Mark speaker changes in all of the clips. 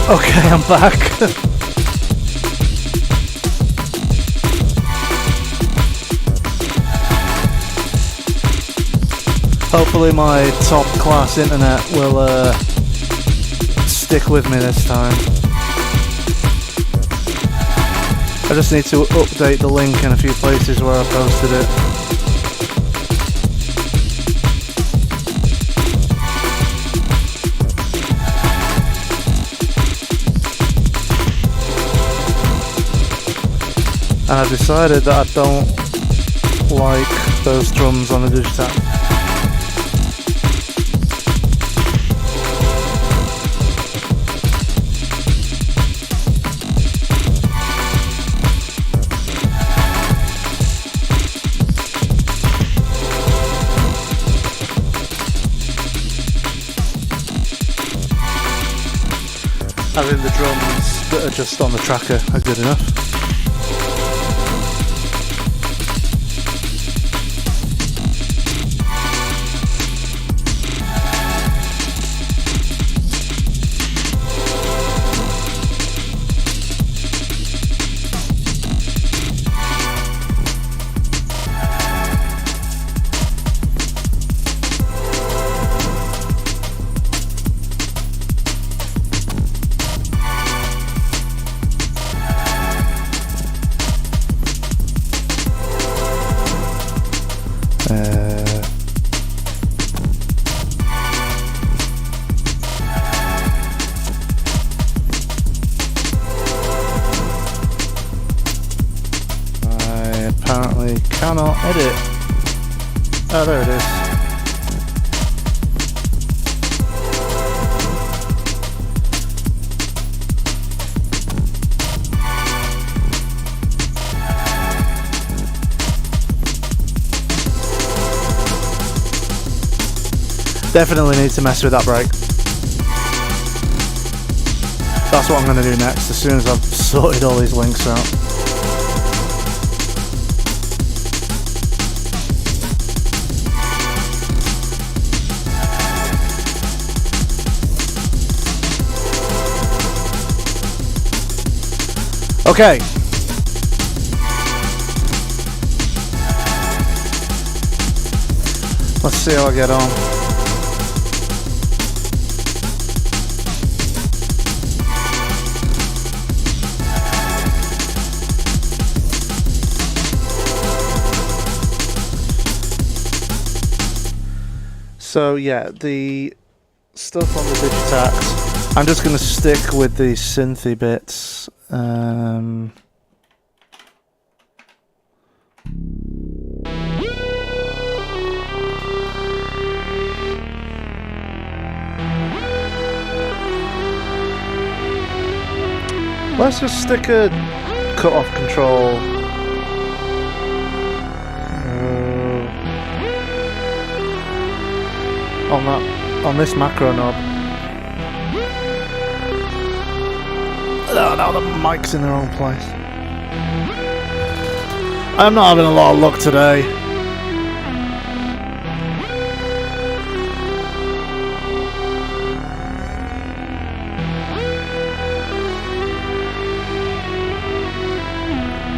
Speaker 1: Okay, I'm back. Hopefully my top class internet will stick with me this time. I just need to update the link in a few places where I posted it. And I've decided that I don't like those drums on the Digitakt. I think the drums that are just on the tracker are good enough. Cannot edit. Oh, there it is. Definitely need to mess with that brake. That's what I'm going to do next as soon as I've sorted all these links out. Okay. Let's see how I get on. So yeah, the stuff on the Digitakt, I'm just going to stick with the synthy bits. Let's just stick a cut-off control. On this macro knob. Oh, now the mic's in the wrong place. I'm not having a lot of luck today.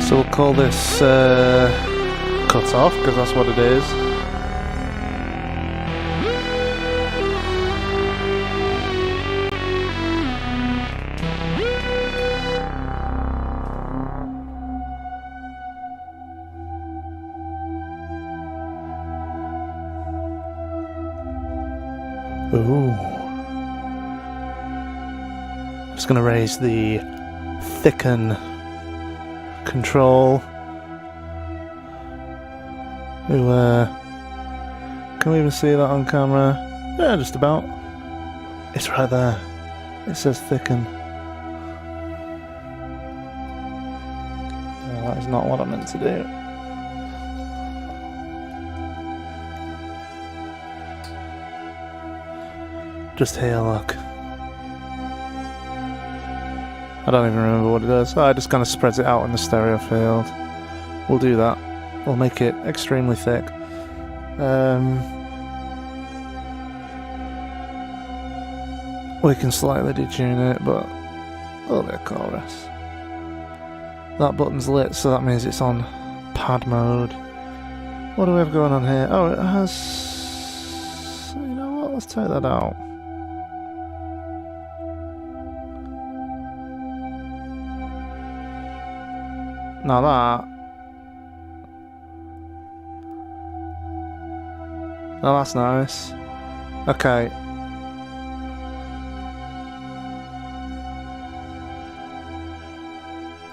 Speaker 1: So we'll call this cut off because that's what it is. Ooh. I'm just going to raise the thicken control. Ooh, can we even see that on camera? Yeah, just about. It's right there. It says thicken. No, that is not what I meant to do. Just here, look. I don't even remember what it does. Oh, it just kind of spreads it out in the stereo field. We'll do that. We'll make it extremely thick. We can slightly detune it, but Earlier chorus. That button's lit, so that means it's on pad mode. What do we have going on here? Oh, it has... You know what? Let's take that out. Now that... Oh, that's nice. Okay.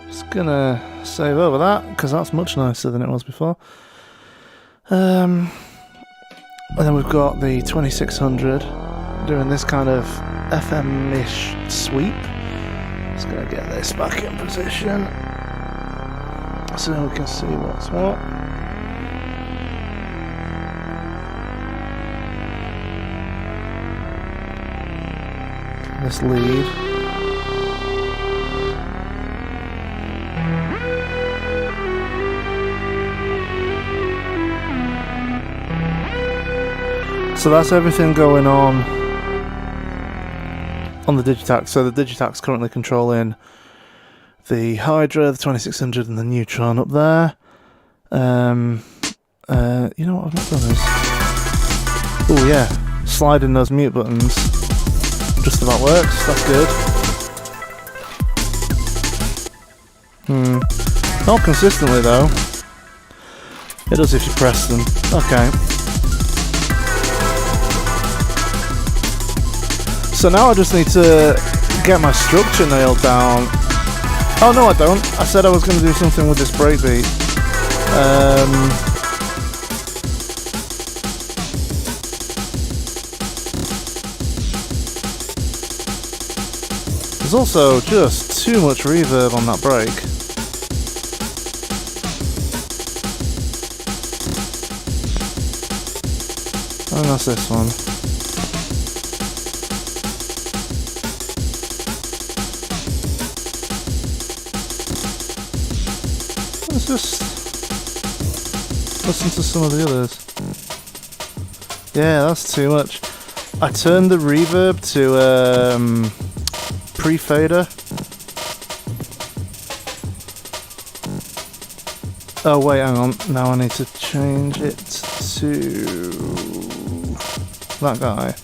Speaker 1: Just gonna save over that, because that's much nicer than it was before. And then we've got the 2600 doing this kind of FM-ish sweep. Just gonna get this back in position so we can see what's what. This lead. So that's everything going on the Digitakt. So the Digitakt's currently controlling the Hydra, the 2600 and the Neutron up there. You know what I've not done is... Oh yeah, sliding those mute buttons just about works, that's good. Not consistently though. It does if you press them. Okay. So now I just need to get my structure nailed down. Oh no I don't. I said I was going to do something with this breakbeat. There's also just too much reverb on that break. I think that's this one. Let's just listen to some of the others. Yeah, that's too much. I turned the reverb to pre-fader. Oh wait, hang on. Now I need to change it to that guy.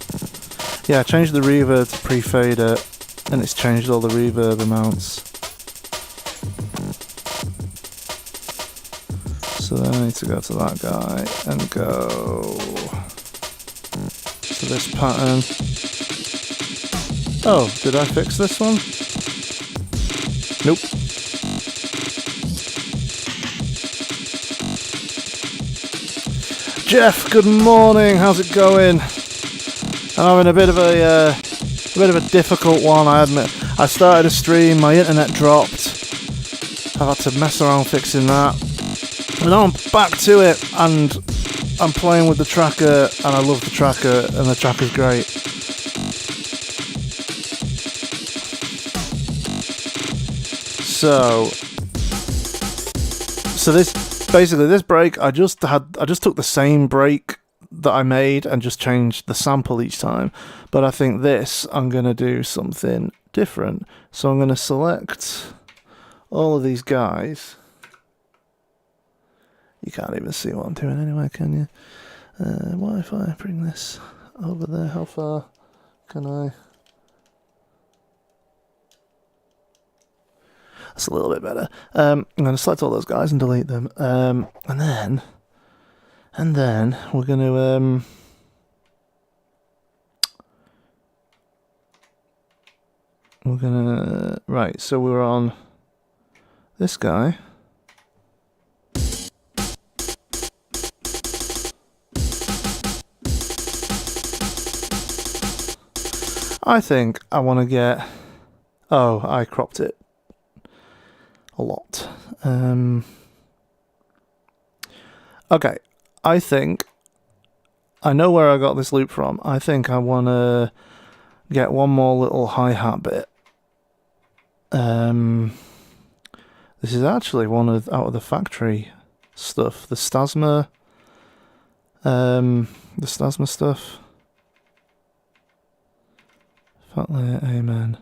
Speaker 1: Yeah, I changed the reverb to pre-fader and it's changed all the reverb amounts. So then I need to go to that guy and go to this pattern. Oh, did I fix this one? Nope. Jeff, good morning. How's it going? I'm having a bit of a difficult one, I admit. I started a stream, my internet dropped. I've had to mess around fixing that. But now I'm back to it, and I'm playing with the tracker, and I love the tracker, and the tracker's great. So this break, I just took the same break that I made and just changed the sample each time. But I think this, I'm gonna do something different. So I'm gonna select all of these guys. You can't even see what I'm doing anyway, can you? What if I bring this over there? How far can I? That's a little bit better. I'm going to select all those guys and delete them. And then we're going to right. So we're on this guy. I think I want to get... Oh, I cropped it a lot. Okay, I think I know where I got this loop from. I think I want to get one more little hi-hat bit. This is actually one of out of the factory stuff. The Stasma stuff. Fat layer, amen.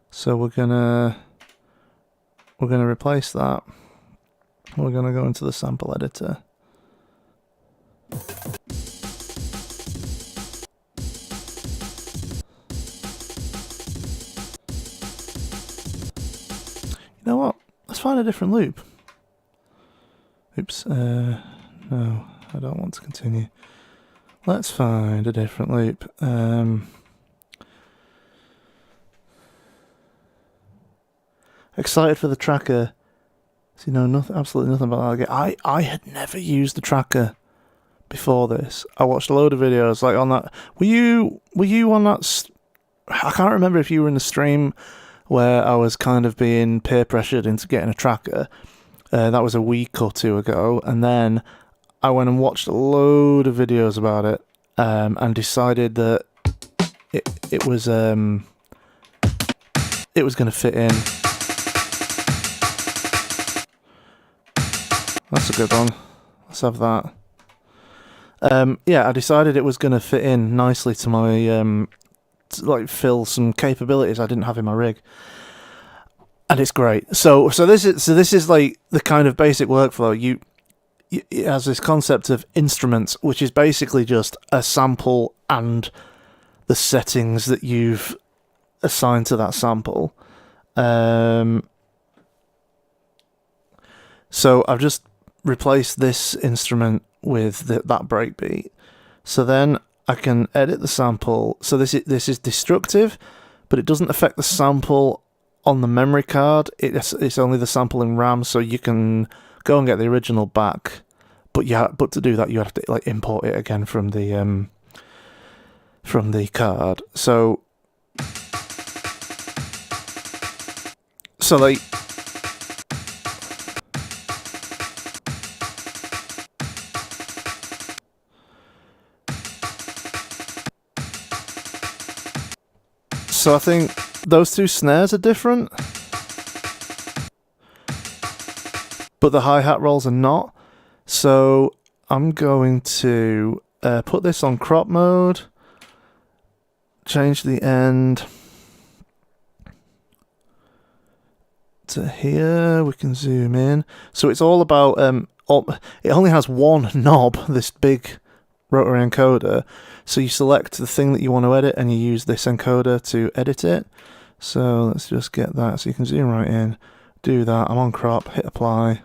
Speaker 1: So we're gonna replace that. We're gonna go into the sample editor. You know what? Let's find a different loop. Oops. No, I don't want to continue. Let's find a different loop. Excited for the tracker. So, you know, nothing, absolutely nothing about that. I had never used the tracker before this. I watched a load of videos like on that. Were you on that? I can't remember if you were in the stream where I was kind of being peer pressured into getting a tracker. That was a week or two ago, and then I went and watched a load of videos about it, and decided that it was going to fit in. That's a good one. Let's have that. Yeah, I decided it was going to fit in nicely to my to, like, fill some capabilities I didn't have in my rig, and it's great. So this is like the kind of basic workflow. It has this concept of instruments, which is basically just a sample and the settings that you've assigned to that sample. So I've just replaced this instrument with that breakbeat. So then I can edit the sample. So this is destructive, but it doesn't affect the sample on the memory card. It's only the sample in RAM, so you can go and get the original back. But to do that, you have to like import it again from the card. So like. So I think those two snares are different, but the hi-hat rolls are not. So I'm going to put this on crop mode, change the end to here. We can zoom in. So it's all about, it only has one knob, this big rotary encoder. So you select the thing that you want to edit and you use this encoder to edit it. So let's just get that. So you can zoom right in, do that. I'm on crop, hit apply.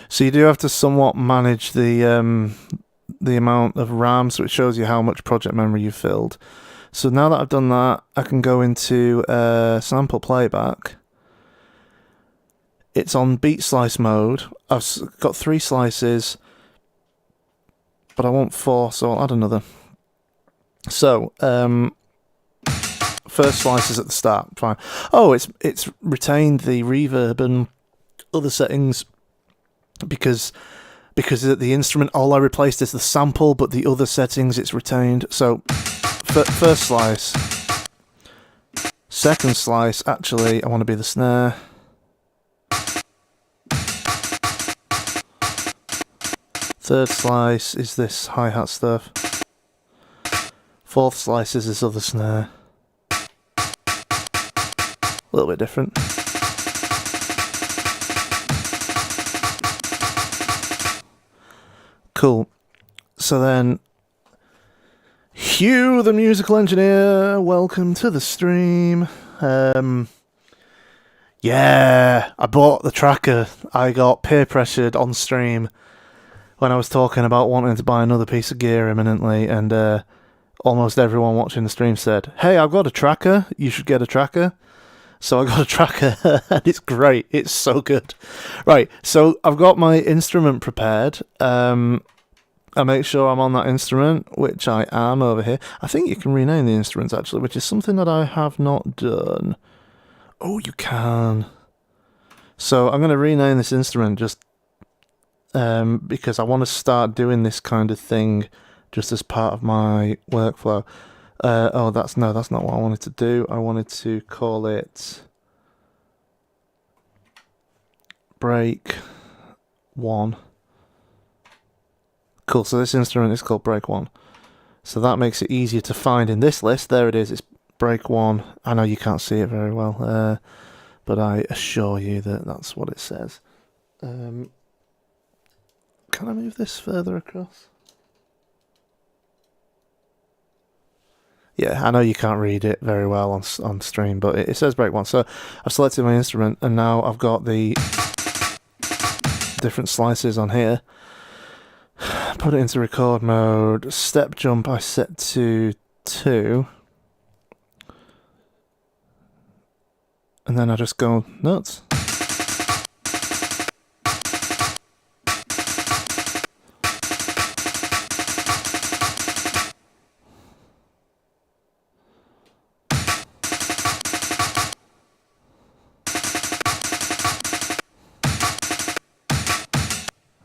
Speaker 1: So you do have to somewhat manage the amount of RAM, so it shows you how much project memory you've filled. So now that I've done that, I can go into sample playback. It's on beat slice mode. I've got 3 slices, but I want 4, so I'll add another. So first slice is at the start. Fine. Oh, it's retained the reverb and other settings because the instrument, all I replaced is the sample, but the other settings it's retained. So first slice, second slice. Actually, I want to be the snare. Third slice is this hi-hat stuff. Fourth slice is this other snare. A little bit different. Cool. So then, Hugh, the musical engineer, welcome to the stream. Yeah, I bought the tracker. I got peer pressured on stream when I was talking about wanting to buy another piece of gear imminently, and almost everyone watching the stream said, "Hey, I've got a tracker. You should get a tracker." So I got a tracker, and it's great. It's so good. Right, so I've got my instrument prepared. I make sure I'm on that instrument, which I am over here. I think you can rename the instruments, actually, which is something that I have not done. Oh, you can. So I'm going to rename this instrument just because I want to start doing this kind of thing just as part of my workflow. Oh, that's not what I wanted to do. I wanted to call it Break 1. Cool, so this instrument is called Break 1. So that makes it easier to find in this list. There it is, it's break 1. I know you can't see it very well, but I assure you that that's what it says. Can I move this further across? Yeah, I know you can't read it very well on stream, but it says break 1. So I've selected my instrument, and now I've got the different slices on here. Put it into record mode. Step jump I set to 2. And then I just go nuts.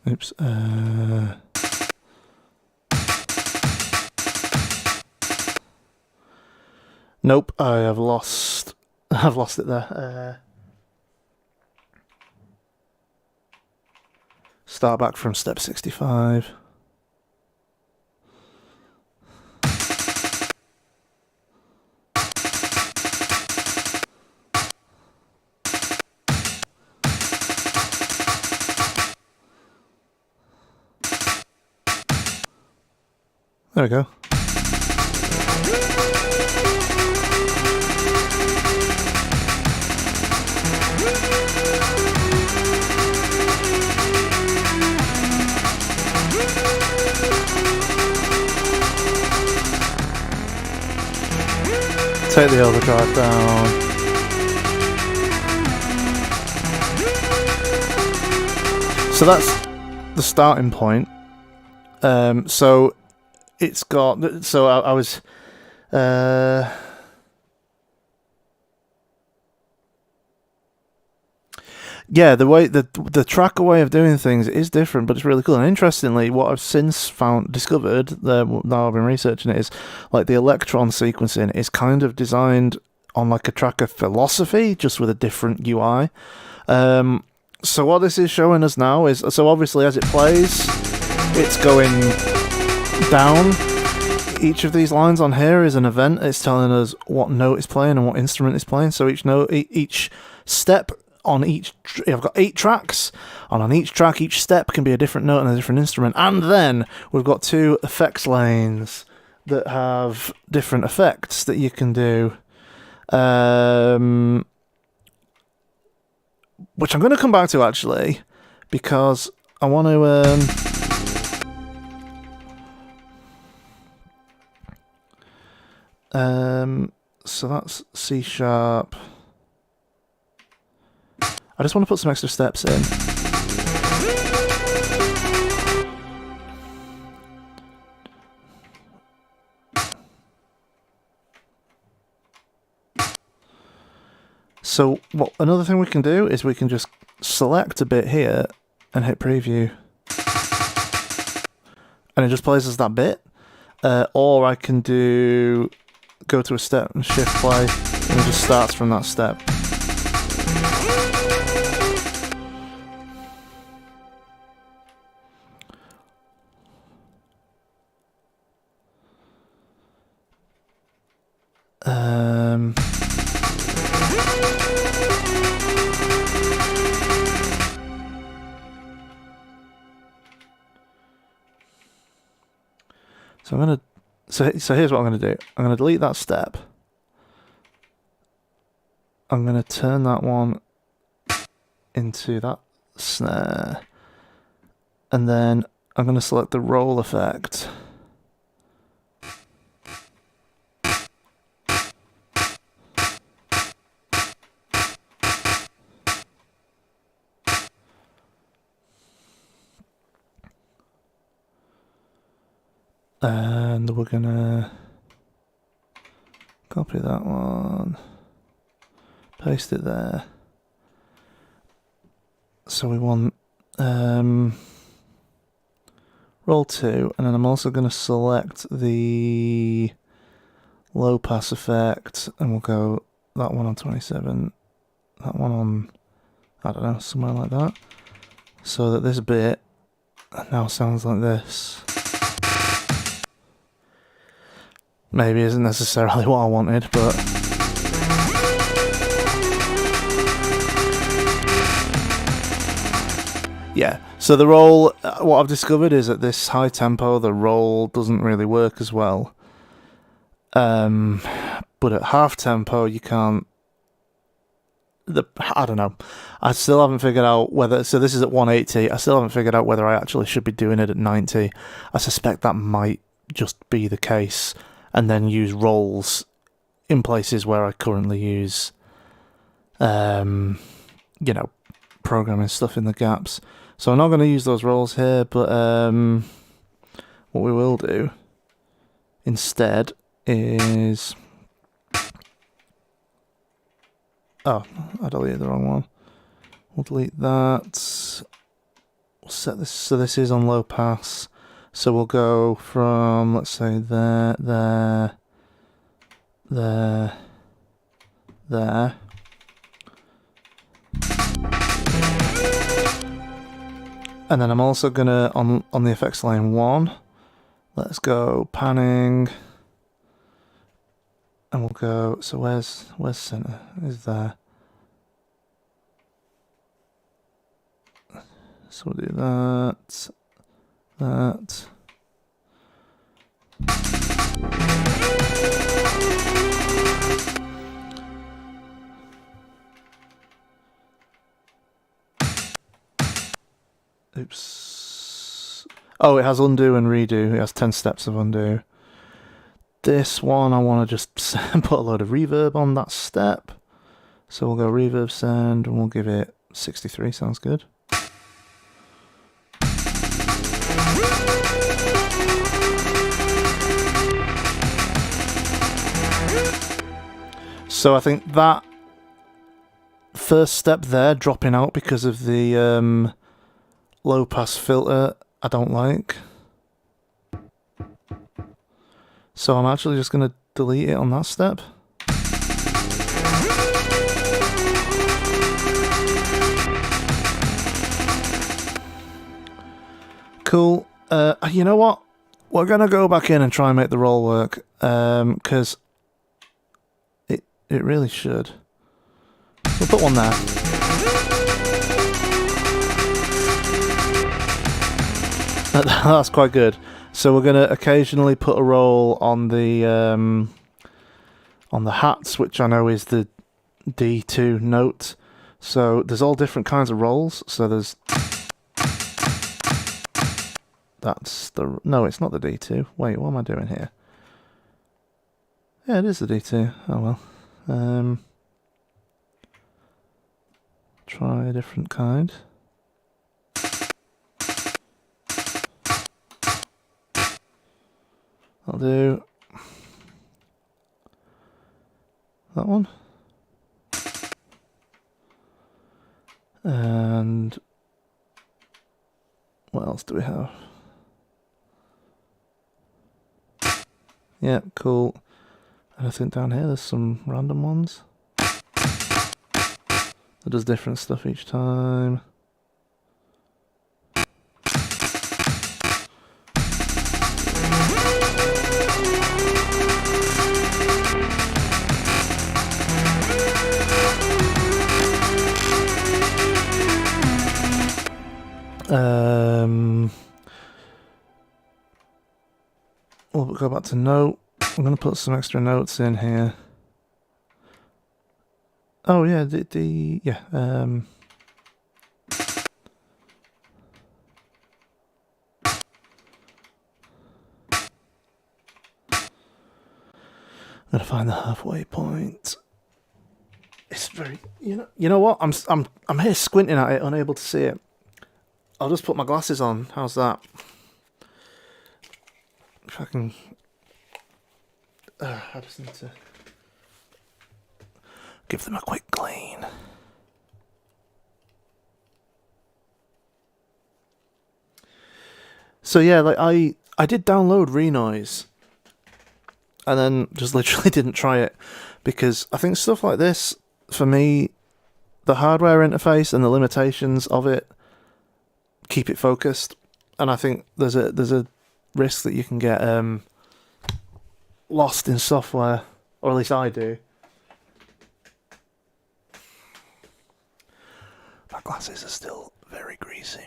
Speaker 1: Oops. Nope, I have lost. I've lost it there. Start back from step 65. There we go. Take the overdrive down. So that's the starting point. So it's got. So I was. Yeah, the way the tracker way of doing things is different, but it's really cool. And interestingly, what I've since discovered, now I've been researching it, is like the electron sequencing is kind of designed on like a tracker philosophy, just with a different UI. So what this is showing us now is, so obviously as it plays, it's going down. Each of these lines on here is an event. It's telling us what note it's playing and what instrument it's playing. So each note, each step. On each, I've got 8 tracks, and on each track, each step can be a different note and a different instrument. And then we've got 2 effects lanes that have different effects that you can do, which I'm going to come back to actually, because I want to. So that's C sharp. I just want to put some extra steps in. So another thing we can do is we can just select a bit here and hit preview. And it just plays us that bit. Or I can go to a step and shift play, and it just starts from that step. So I'm gonna. So here's what I'm gonna do. I'm gonna delete that step. I'm gonna turn that one into that snare, and then I'm gonna select the roll effect. And we're gonna copy that one, paste it there. So we want roll 2, and then I'm also going to select the low pass effect, and we'll go that one on 27, that one on, I don't know, somewhere like that, so that this bit now sounds like this. maybe isn't necessarily what I wanted, but yeah. So the roll, what I've discovered is at this high tempo, the roll doesn't really work as well. But at half tempo, you can't. I don't know. I still haven't figured out whether. So this is at 180. I still haven't figured out whether I actually should be doing it at 90. I suspect that might just be the case, and then use rolls in places where I currently use, you know, programming stuff in the gaps. So I'm not going to use those rolls here, but what we will do instead is... Oh, I deleted the wrong one. We'll delete that. We'll set this, so this is on low pass. So we'll go from, let's say, there, there. And then I'm also gonna, on the effects lane 1, let's go panning. And we'll go, so where's center? Is there. So we'll do that. Oops. Oh, it has undo and redo. It has 10 steps of undo. This one, I want to just put a load of reverb on that step. So we'll go reverb send and we'll give it 63, sounds good. So I think that first step there, dropping out because of the low pass filter, I don't like. So I'm actually just going to delete it on that step. Cool. You know what? We're going to go back in and try and make the roll work, because it really should. We'll put one there. That's quite good. So we're going to occasionally put a roll on the hats, which I know is the D2 note. So there's all different kinds of rolls. So there's... That's the... No, it's not the D2. Wait, what am I doing here? Yeah, it is the D2. Oh well. Try a different kind. I'll do that one. And what else do we have? Yeah, cool. And I think down here there's some random ones. That does different stuff each time. We'll go back to note. I'm going to put some extra notes in here. Oh yeah, yeah. I'm going to find the halfway point. It's very, you know what? I'm here squinting at it, unable to see it. I'll just put my glasses on. How's that? If I can... I just need to give them a quick clean. So yeah, like I did download Renoise and then just literally didn't try it because I think stuff like this, for me, the hardware interface and the limitations of it keep it focused, and I think there's a risk that you can get lost in software, or at least I do. My glasses are still very greasy.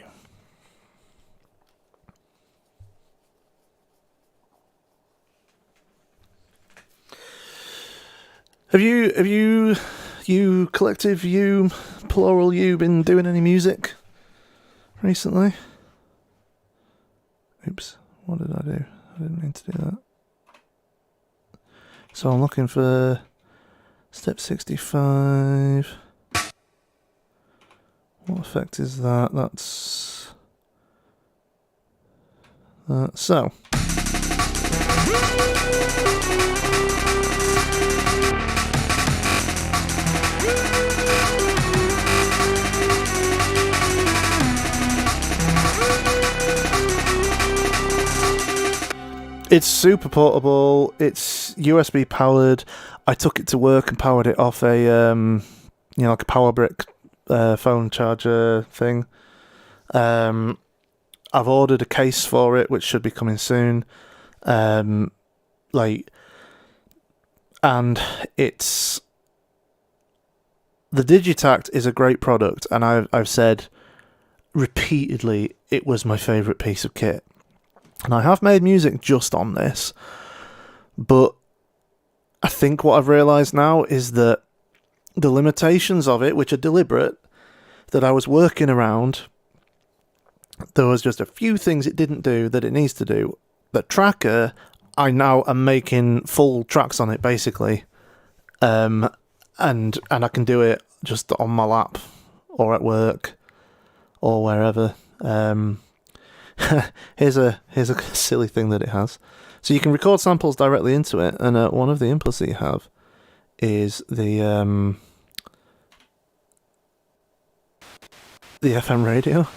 Speaker 1: Have you collective you, plural you, been doing any music recently? Oops, what did I do? I didn't mean to do that. So I'm looking for step 65. What effect is that? That's that. So. It's super portable. It's USB powered. I took it to work and powered it off a like a power brick phone charger thing. I've ordered a case for it, which should be coming soon. And it's the Digitakt is a great product, and I've said repeatedly it was my favourite piece of kit. And I have made music just on this, but I think what I've realised now is that the limitations of it, which are deliberate, that I was working around, there was just a few things it didn't do that it needs to do. The Tracker, I now am making full tracks on it, basically. And I can do it just on my lap, or at work, or wherever. Here's a silly thing that it has. So you can record samples directly into it, and one of the inputs that you have is the FM radio.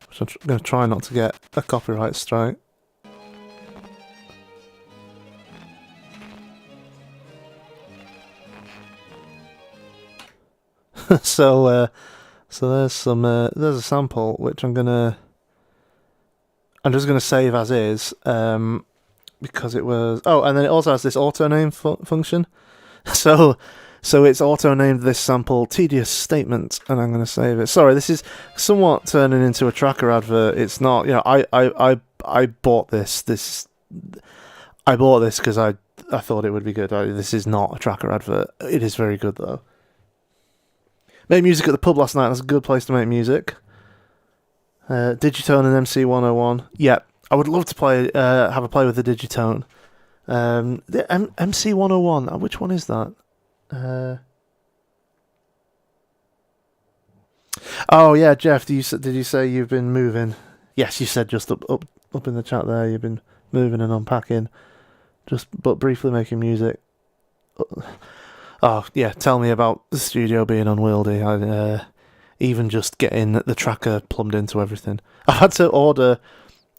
Speaker 1: Which I'm going to try not to get a copyright strike. So there's some there's a sample which I'm just gonna save as is, because it was and then it also has this auto name function. So it's auto named this sample Tedious Statement, and I'm gonna save it. Sorry, this is somewhat turning into a Tracker advert. It's not, I bought this. I bought this because I thought it would be good. This is not a Tracker advert. It is very good though. Made music at the pub last night. That's a good place to make music. Digitone and MC101. Yeah, I would love to play. Have a play with the Digitone. The MC101. Which one is that? Oh yeah, Jeff. Did you say you've been moving? Yes, you said just up in the chat there. You've been moving and unpacking, but briefly making music. Oh, yeah, tell me about the studio being unwieldy. Even just getting the Tracker plumbed into everything. I've had to order...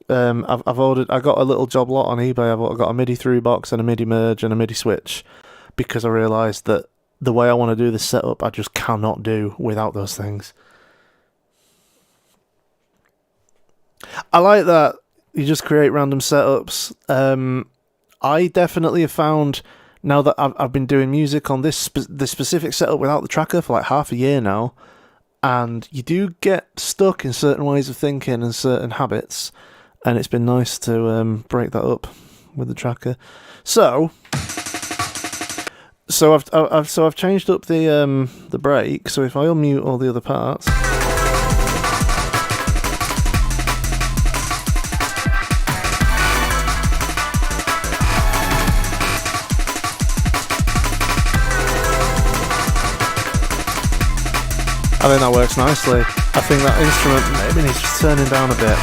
Speaker 1: I got a little job lot on eBay. I've got a MIDI through box and a MIDI merge and a MIDI switch, because I realised that the way I want to do this setup, I just cannot do without those things. I like that you just create random setups. I definitely have found... Now that I've been doing music on this specific setup without the Tracker for like half a year now, and you do get stuck in certain ways of thinking and certain habits, and it's been nice to break that up with the Tracker. So I've changed up the break. So if I unmute all the other parts. I think that works nicely. I think that instrument maybe needs just turning down a bit.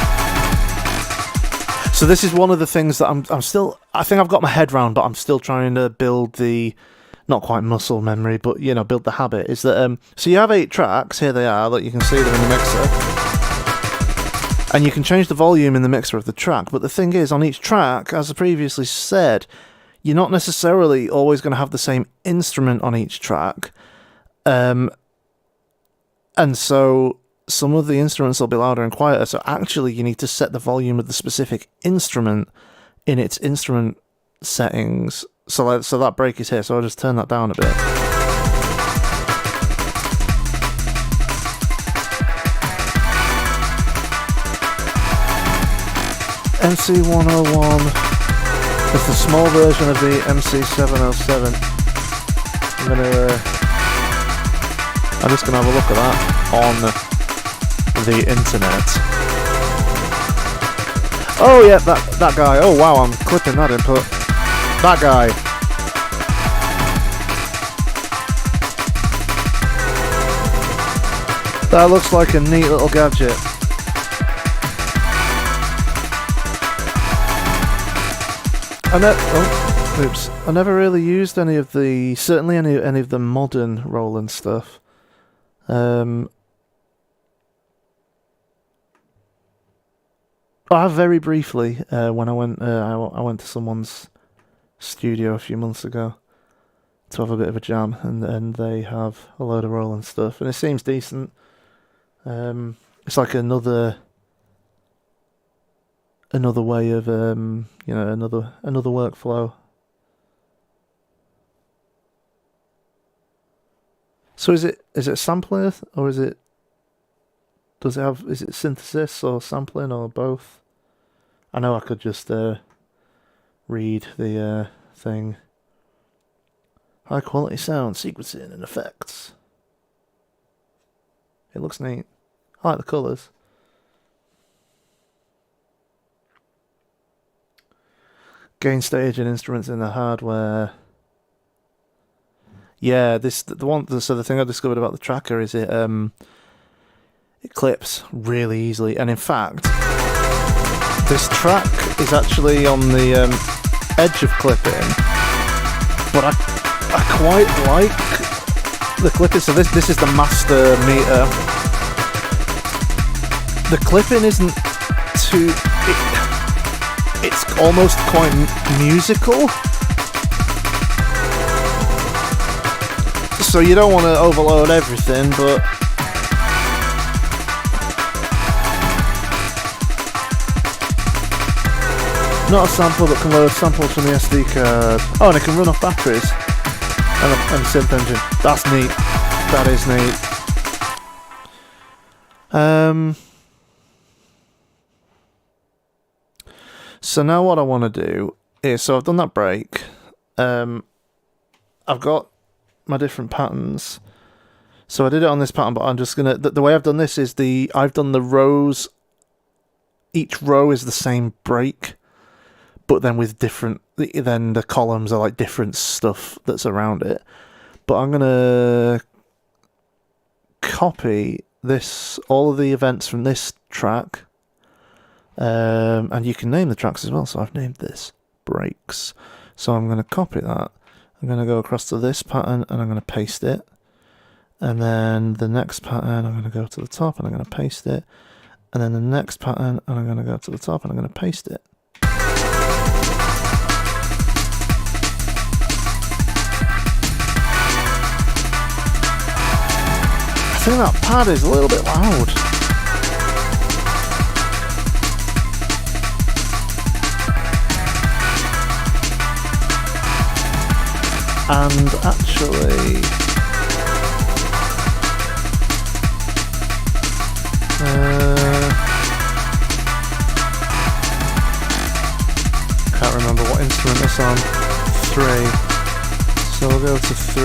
Speaker 1: So this is one of the things that I'm still... I think I've got my head round, but I'm still trying to build the... Not quite muscle memory, but, build the habit. Is that... so you have 8 tracks. Here they are. Look, you can see them in the mixer. And you can change the volume in the mixer of the track. But the thing is, on each track, as I previously said, you're not necessarily always going to have the same instrument on each track. And so some of the instruments will be louder and quieter, so actually you need to set the volume of the specific instrument in its instrument settings. So that break is here, so I'll just turn that down a bit. MC101 is the small version of the MC707. I'm just gonna have a look at that on the internet. Oh yeah, that guy. Oh wow, I'm clipping that input. That guy. That looks like a neat little gadget. I never really used any of the, certainly any of the modern Roland stuff. I very briefly when I went to someone's studio a few months ago to have a bit of a jam, and they have a load of Roland stuff, and it seems decent. It's like another way of another workflow. So is it a sampler, or is it synthesis or sampling or both? I know I could just read the thing. High quality sound, sequencing and effects. It looks neat. I like the colours. Gain stage and instruments in the hardware. Yeah, the thing I discovered about the tracker is it clips really easily, and in fact, this track is actually on the edge of clipping, but I quite like the clipping. So this is the master meter. The clipping isn't too. It's almost quite musical. So you don't want to overload everything, but not a sample that can load samples from the SD card. Oh, and it can run off batteries and synth engine. That's neat. That is neat. So now what I want to do is, so I've done that break. I've got my different patterns. So I did it on this pattern, but I'm just gonna, the way I've done this is I've done the rows, each row is the same break, but then with different, then the columns are like different stuff that's around it. But I'm gonna copy this, all of the events from this track, and you can name the tracks as well, so I've named this breaks. So I'm gonna copy that. I'm going to go across to this pattern and I'm going to paste it. And then the next pattern, I'm going to go to the top and I'm going to paste it. And then the next pattern, and I'm going to go to the top and I'm going to paste it. I think that pad is a little bit loud. And actually, can't remember what instrument it's on. 3. So we'll go to 3.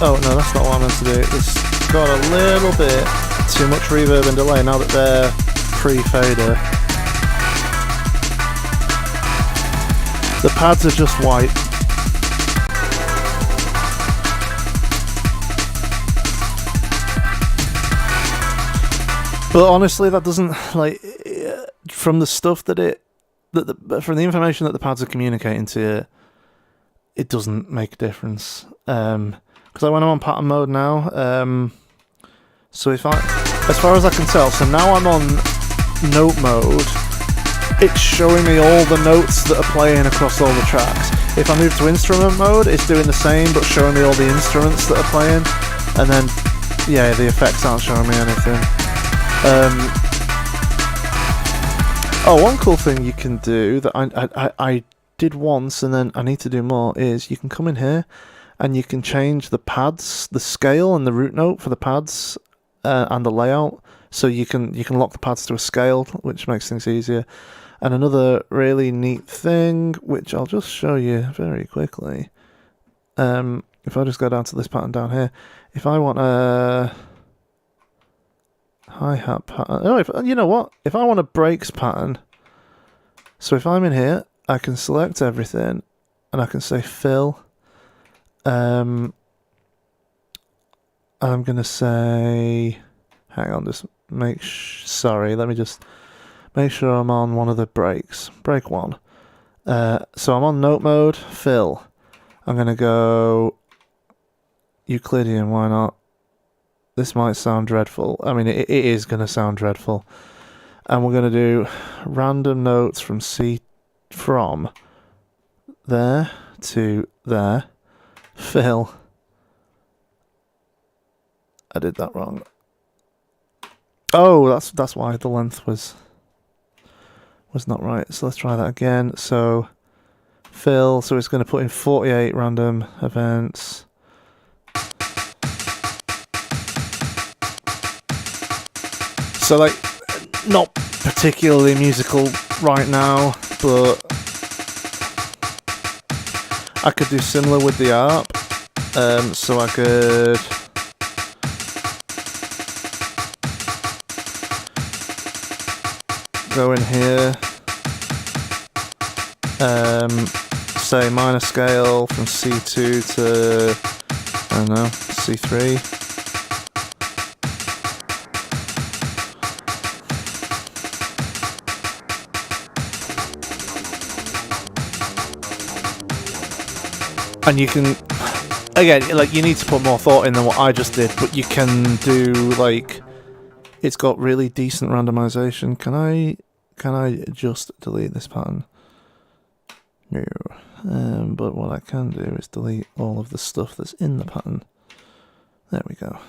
Speaker 1: Oh no, that's not what I meant to do. It's got a little bit too much reverb and delay now that they're pre-fader. The pads are just white. But honestly, that doesn't, like, from the stuff from the information that the pads are communicating to you, it doesn't make a difference. Because when I'm on pattern mode now, so as far as I can tell, so now I'm on note mode. it's showing me all the notes that are playing across all the tracks. If I move to instrument mode, it's doing the same, but showing me all the instruments that are playing. And then, yeah, the effects aren't showing me anything. Oh, one cool thing you can do that I did once, and then I need to do more, is you can come in here and you can change the pads, the scale and the root note for the pads and the layout. So you can lock the pads to a scale, which makes things easier. And another really neat thing, which I'll just show you very quickly. If I just go down to this pattern down here, if I want a hi-hat pattern, oh, you know what? If I want a breaks pattern, so if I'm in here, I can select everything, and I can say fill. I'm gonna say, hang on, just make sorry, let me just make sure I'm on one of the breaks. Break 1. So I'm on note mode, fill. I'm gonna go Euclidean, why not? This might sound dreadful. I mean, it is gonna sound dreadful. And we're gonna do random notes from from there to there. Fill. I did that wrong. Oh, that's why the length was not right. So let's try that again. So fill. So it's going to put in 48 random events. So like, not particularly musical right now, but I could do similar with the ARP. So I could go in here, say minor scale from C2 to, I don't know, C3. And you can, again, like, you need to put more thought in than what I just did, but you can do, like, it's got really decent randomization. Can I just delete this pattern? No. But what I can do is delete all of the stuff that's in the pattern. There we go.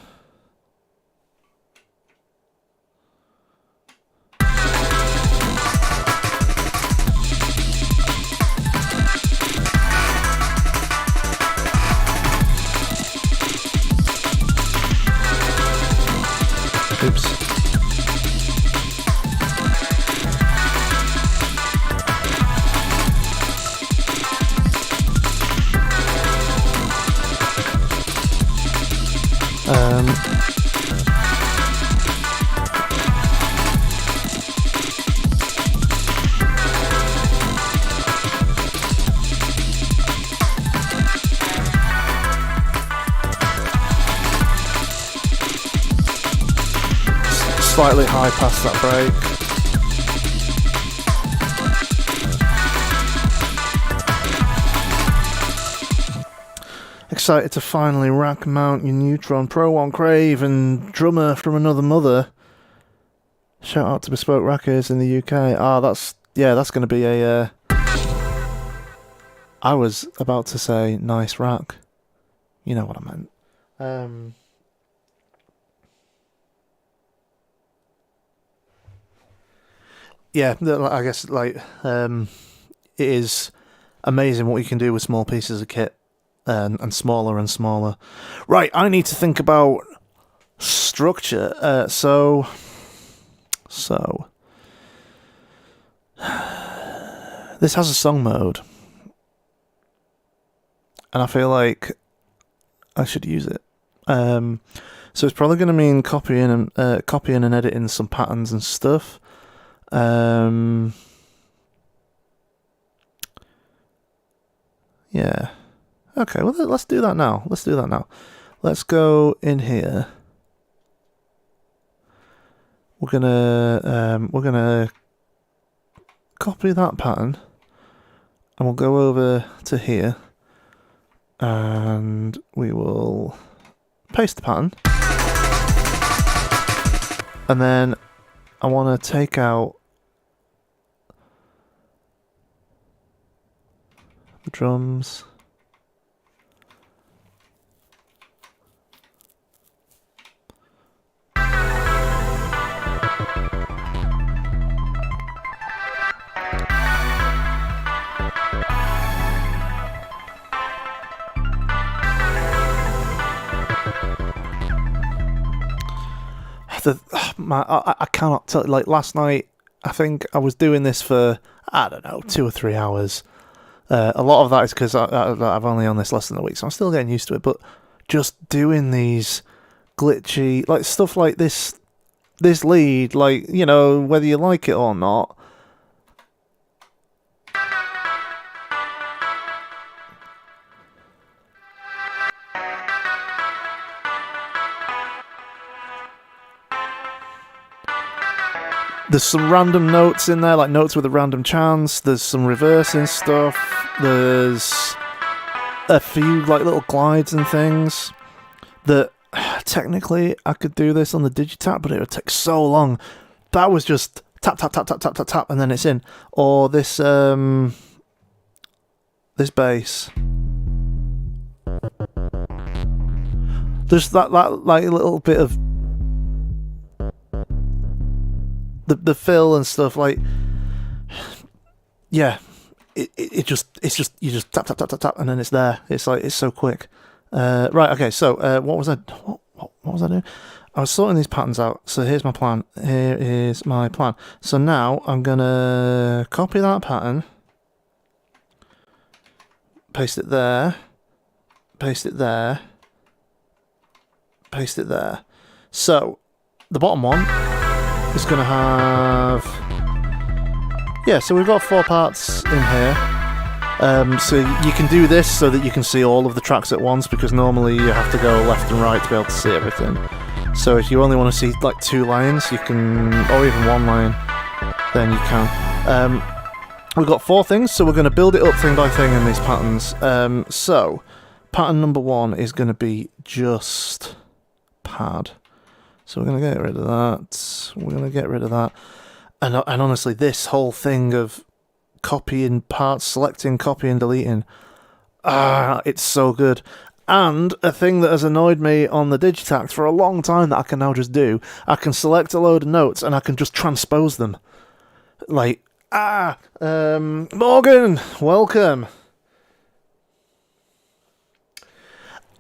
Speaker 1: Oops. Slightly high past that break. Excited to finally rack mount your Neutron Pro 1 Crave and drummer from another mother. Shout out to Bespoke Rackers in the UK. Ah, that's going to be a... I was about to say nice rack. You know what I meant. Yeah, I guess, like, it is amazing what you can do with small pieces of kit, and smaller and smaller. Right, I need to think about structure. So this has a song mode, and I feel like I should use it. So it's probably going to mean copying and editing some patterns and stuff. Yeah. Okay, well, let's do that now. Let's go in here. We're gonna copy that pattern, and we'll go over to here, and we will paste the pattern, and then I want to take out the drums. I cannot tell. Like last night, I think I was doing this for, I don't know, 2 or 3 hours. A lot of that is because I've only on this less than a week, so I'm still getting used to it. But just doing these glitchy, like stuff like this lead, like, you know, whether you like it or not. There's some random notes in there, like notes with a random chance. There's some reversing stuff. There's a few like little glides and things that technically I could do this on the Digitakt, but it would take so long. That was just tap tap tap tap tap tap tap, and then it's in. Or this this bass. There's that like little bit of the fill and stuff, like, yeah, it's just you just tap tap tap tap tap and then it's there. It's like, it's so quick. Right, okay, so what was I doing? I was sorting these patterns out. So here's my plan. Here is my plan. So now I'm gonna copy that pattern, paste it there, paste it there, paste it there. So the bottom one is going to have, yeah, so we've got 4 parts in here. So you can do this so that you can see all of the tracks at once, because normally you have to go left and right to be able to see everything. So if you only want to see like 2 lines, you can, or even 1 line, then you can. We've got 4 things, so we're going to build it up thing by thing in these patterns. So pattern number 1 is going to be just pad. So we're going to get rid of that. We're going to get rid of that. And honestly, this whole thing of copying parts, selecting, copying, deleting, it's so good. And a thing that has annoyed me on the Digitakt for a long time that I can now just do, I can select a load of notes and I can just transpose them. Like, Morgan, welcome.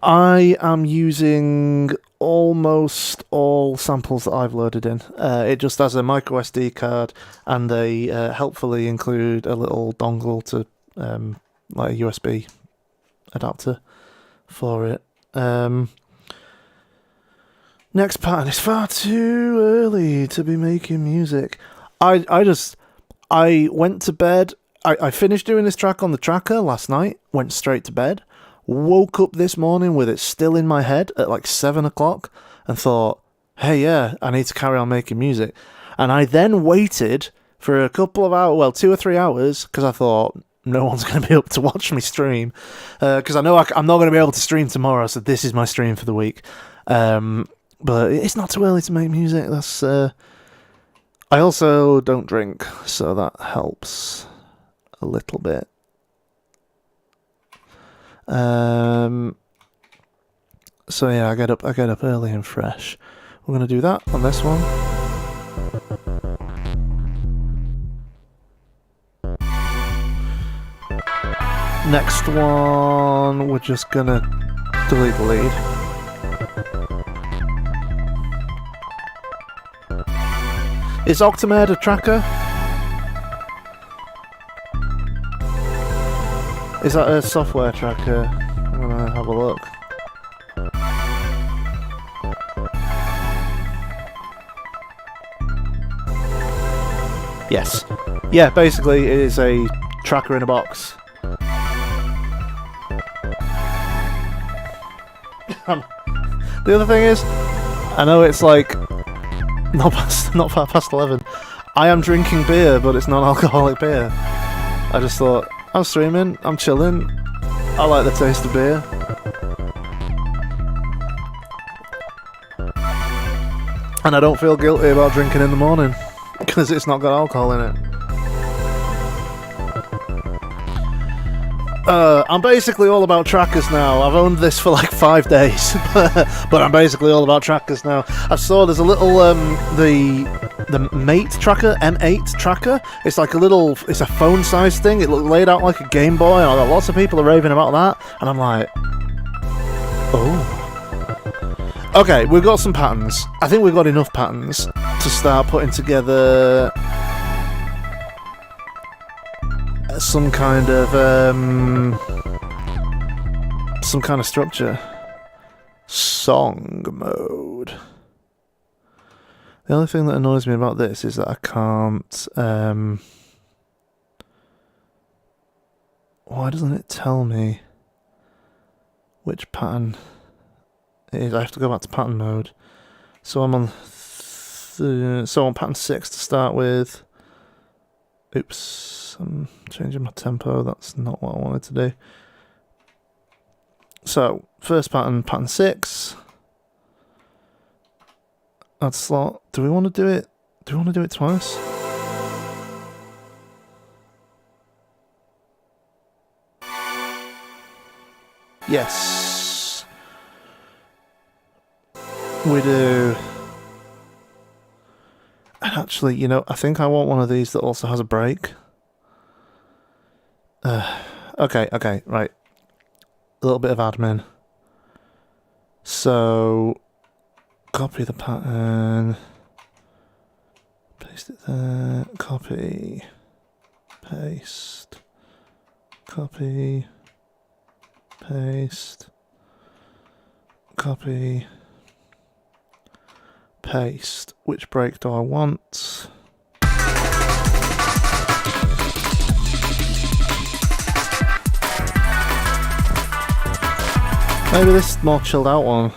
Speaker 1: I am using almost all samples that I've loaded in. It just has a micro SD card, and they helpfully include a little dongle to like a USB adapter for it. Next pattern is far too early to be making music. I went to bed. I finished doing this track on the tracker last night, went straight to bed. Woke up this morning with it still in my head at like 7 o'clock and thought, hey, yeah, I need to carry on making music. And I then waited for a couple of hours, well, 2 or 3 hours, because I thought no one's going to be able to watch me stream. Because I know I'm not going to be able to stream tomorrow, so this is my stream for the week. But it's not too early to make music. That's. I also don't drink, so that helps a little bit. So yeah, I get up early and fresh. We're gonna do that on this one. Next one, we're just gonna delete the lead. Is Octamed a tracker? Is that a software tracker? I'm gonna have a look. Yes. Yeah, basically it is a tracker in a box. The other thing is, I know it's like not far past 11. I am drinking beer, but it's non-alcoholic beer. I just thought, I'm streaming, I'm chilling, I like the taste of beer. And I don't feel guilty about drinking in the morning, because it's not got alcohol in it. I'm basically all about trackers now. I've owned this for like 5 days, but I'm basically all about trackers now. I saw there's a little the Mate tracker, M8 tracker. It's like it's a phone-sized thing. It laid out like a Game Boy, and lots of people are raving about that. And I'm like, oh. Okay, we've got some patterns. I think we've got enough patterns to start putting together some kind of structure. Song mode. The only thing that annoys me about this is that I can't why doesn't it tell me which pattern it is? I have to go back to pattern mode. So I'm on on pattern 6 to start with. Oops, I'm changing my tempo. That's not what I wanted to do. So, first pattern, pattern 6. Add slot. Do we want to do it? Do we want to do it twice? Yes. We do. And actually, you know, I think I want one of these that also has a break. Okay, right. A little bit of admin. So, copy the pattern. Paste it there. Copy. Paste. Copy. Paste. Copy. Paste. Which break do I want? Maybe this more chilled out one.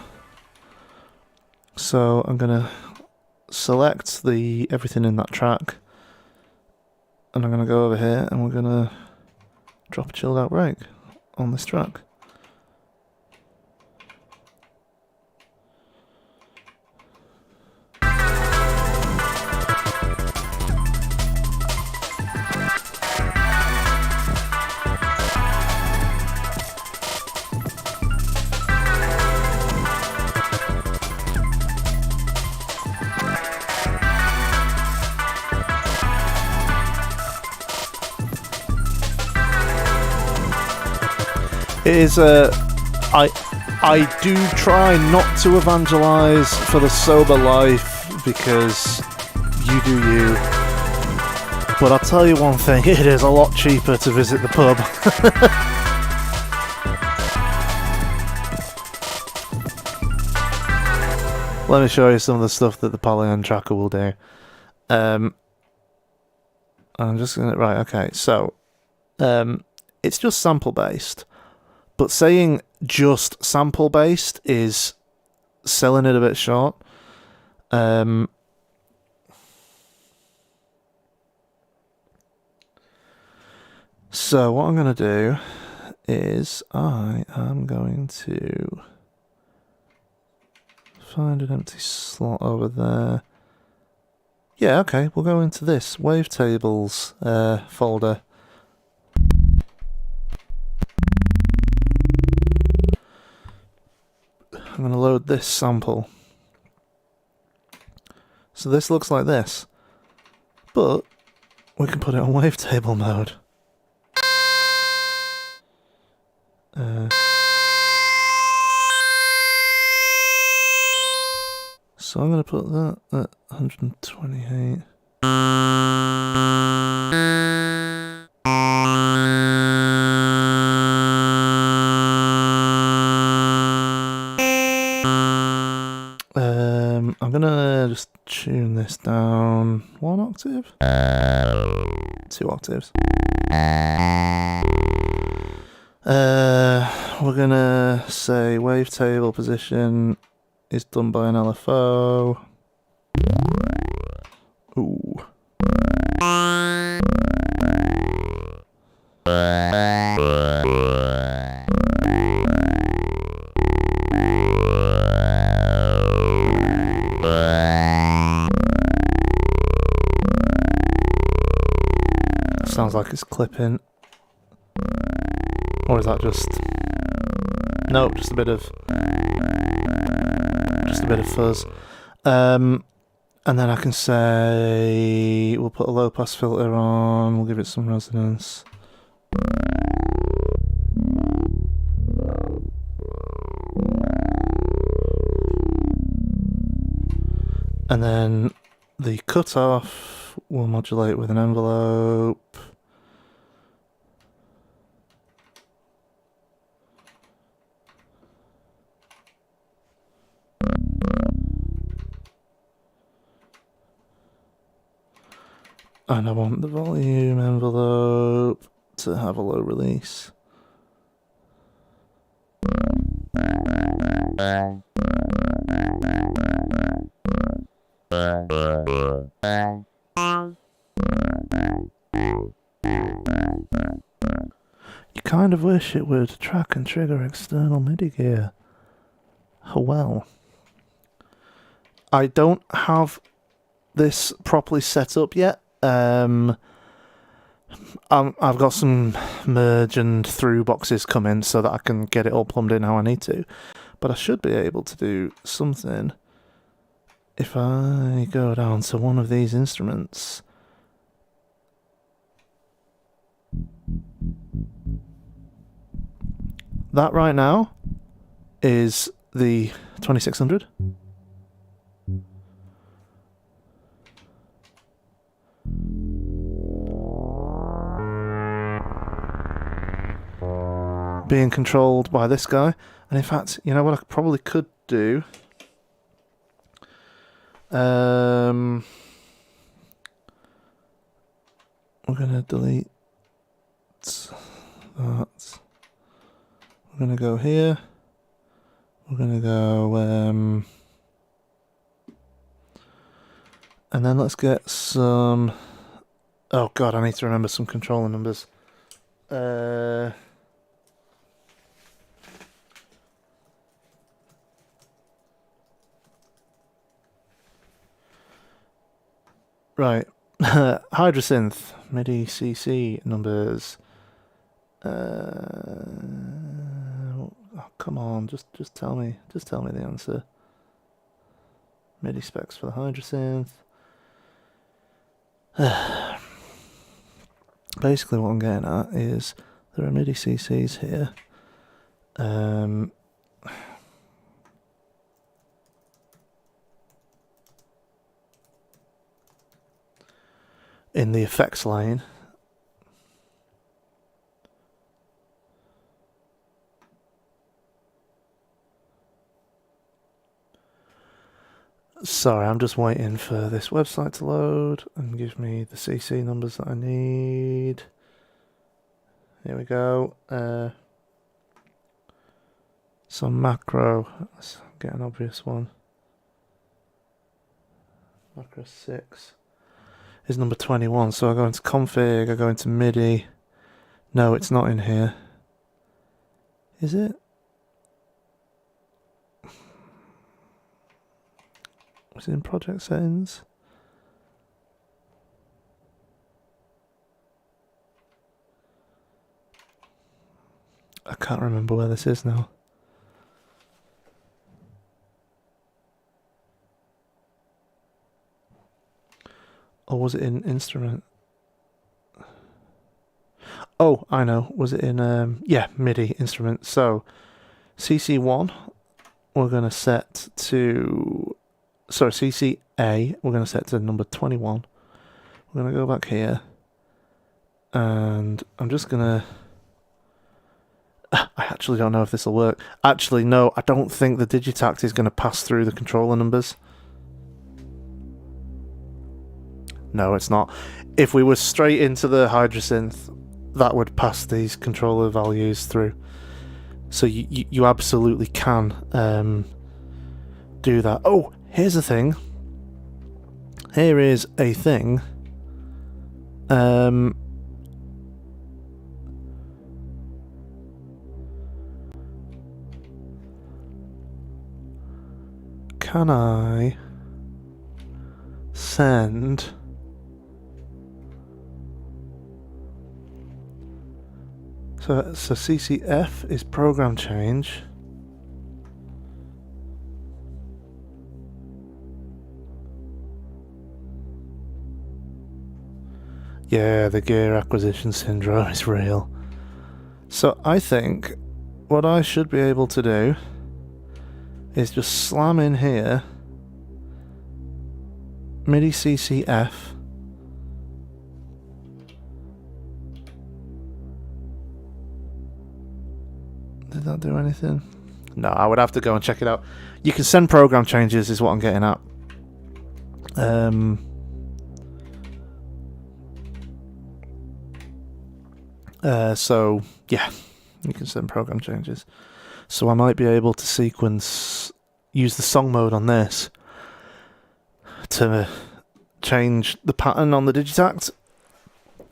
Speaker 1: So I'm gonna select everything in that track, and I'm gonna go over here and we're gonna drop a chilled out break on this track. It is I do try not to evangelise for the sober life because you do you. But I'll tell you one thing, it is a lot cheaper to visit the pub. Let me show you some of the stuff that the Polyend Tracker will do. I'm just gonna okay, so it's just sample based. But saying just sample based is selling it a bit short. So what I'm going to do is I am going to find an empty slot over there. Yeah, okay, we'll go into this wavetables folder. I'm going to load this sample. So this looks like this, but we can put it on wavetable mode. So I'm going to put that at 128. I'm gonna just tune this down 1 octave, 2 octaves. We're gonna say wavetable position is done by an LFO. Ooh. Sounds like it's clipping. Or is that just... Nope, just a bit of fuzz. And then I can say we'll put a low pass filter on, we'll give it some resonance. And then the cutoff will modulate with an envelope. And I want the volume envelope to have a low release. You kind of wish it would track and trigger external MIDI gear. Oh well. I don't have this properly set up yet. I've got some merge and through boxes coming so that I can get it all plumbed in how I need to. But I should be able to do something if I go down to one of these instruments. That right now is the 2600. Being controlled by this guy. And in fact, you know what I probably could do? We're going to delete that. We're going to go here. We're going to go... and then let's get some... Oh god, I need to remember some controller numbers. Right. Hydrasynth, MIDI CC numbers. Oh, come on, just tell me the answer. MIDI specs for the Hydrasynth. Basically what I'm getting at is there are MIDI CCs here. In the effects line. Sorry, I'm just waiting for this website to load and give me the CC numbers that I need. Here we go. Some macro. Let's get an obvious one. Macro 6 is number 21. So I go into config, I go into MIDI. No, it's not in here. Is it? Was it in project settings? I can't remember where this is now. Or was it in instrument? Oh, I know. Was it in, yeah, MIDI instrument. So, CC1, we're going to set to... Sorry, CCA, we're going to set to number 21. We're going to go back here. And I'm just going to... I actually don't know if this will work. Actually, no, I don't think the Digitakt is going to pass through the controller numbers. No, it's not. If we were straight into the Hydrasynth, that would pass these controller values through. So you absolutely can do that. Oh, here's a thing. Here is a thing. Can I send So CCF is program change. Yeah, the gear acquisition syndrome is real. So I think what I should be able to do is just slam in here MIDI CCF. Did that do anything? No, I would have to go and check it out. You can send program changes is what I'm getting at. So yeah, you can send program changes. So I might be able to use the song mode on this to change the pattern on the Digitakt.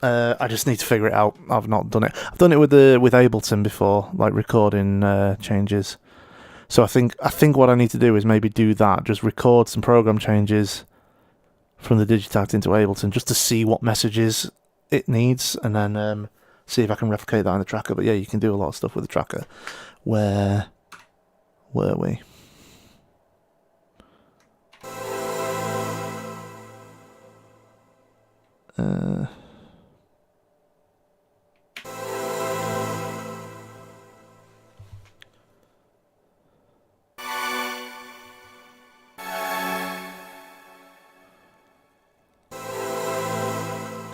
Speaker 1: I just need to figure it out. I've not done it. I've done it with Ableton before, like recording changes. So I think what I need to do is maybe do that. Just record some program changes from the Digitakt into Ableton, just to see what messages it needs, and then see if I can replicate that in the tracker. But yeah, you can do a lot of stuff with the tracker. Where were we?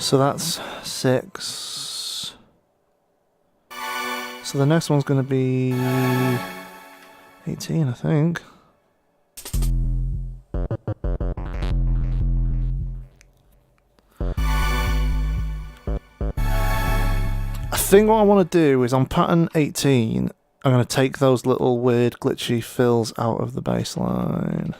Speaker 1: So that's 6. So the next one's going to be 18, I think. I think what I want to do is on pattern 18, I'm going to take those little weird glitchy fills out of the bass line.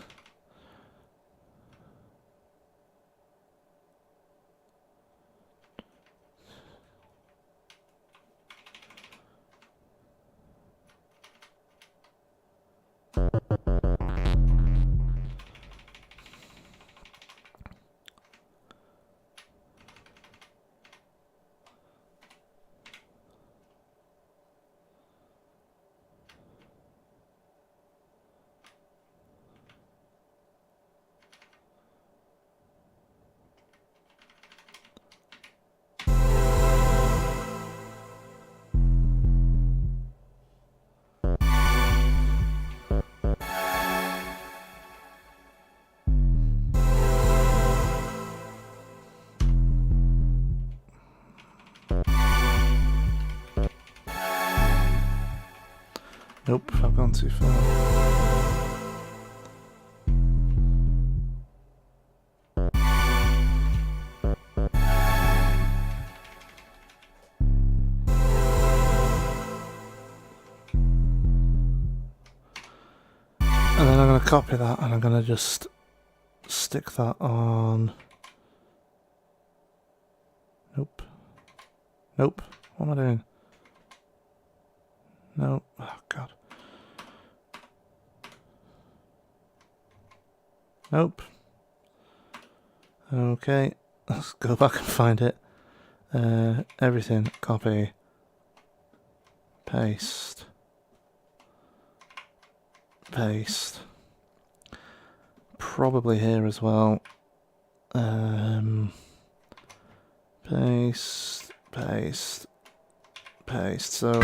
Speaker 1: Nope, I've gone too far. And then I'm going to copy that and I'm going to just stick that on. Nope. Nope. What am I doing? No. Oh, God. Nope. Okay. Let's go back and find it. Everything. Copy. Paste. Paste. Probably here as well. Paste. Paste. Paste. So...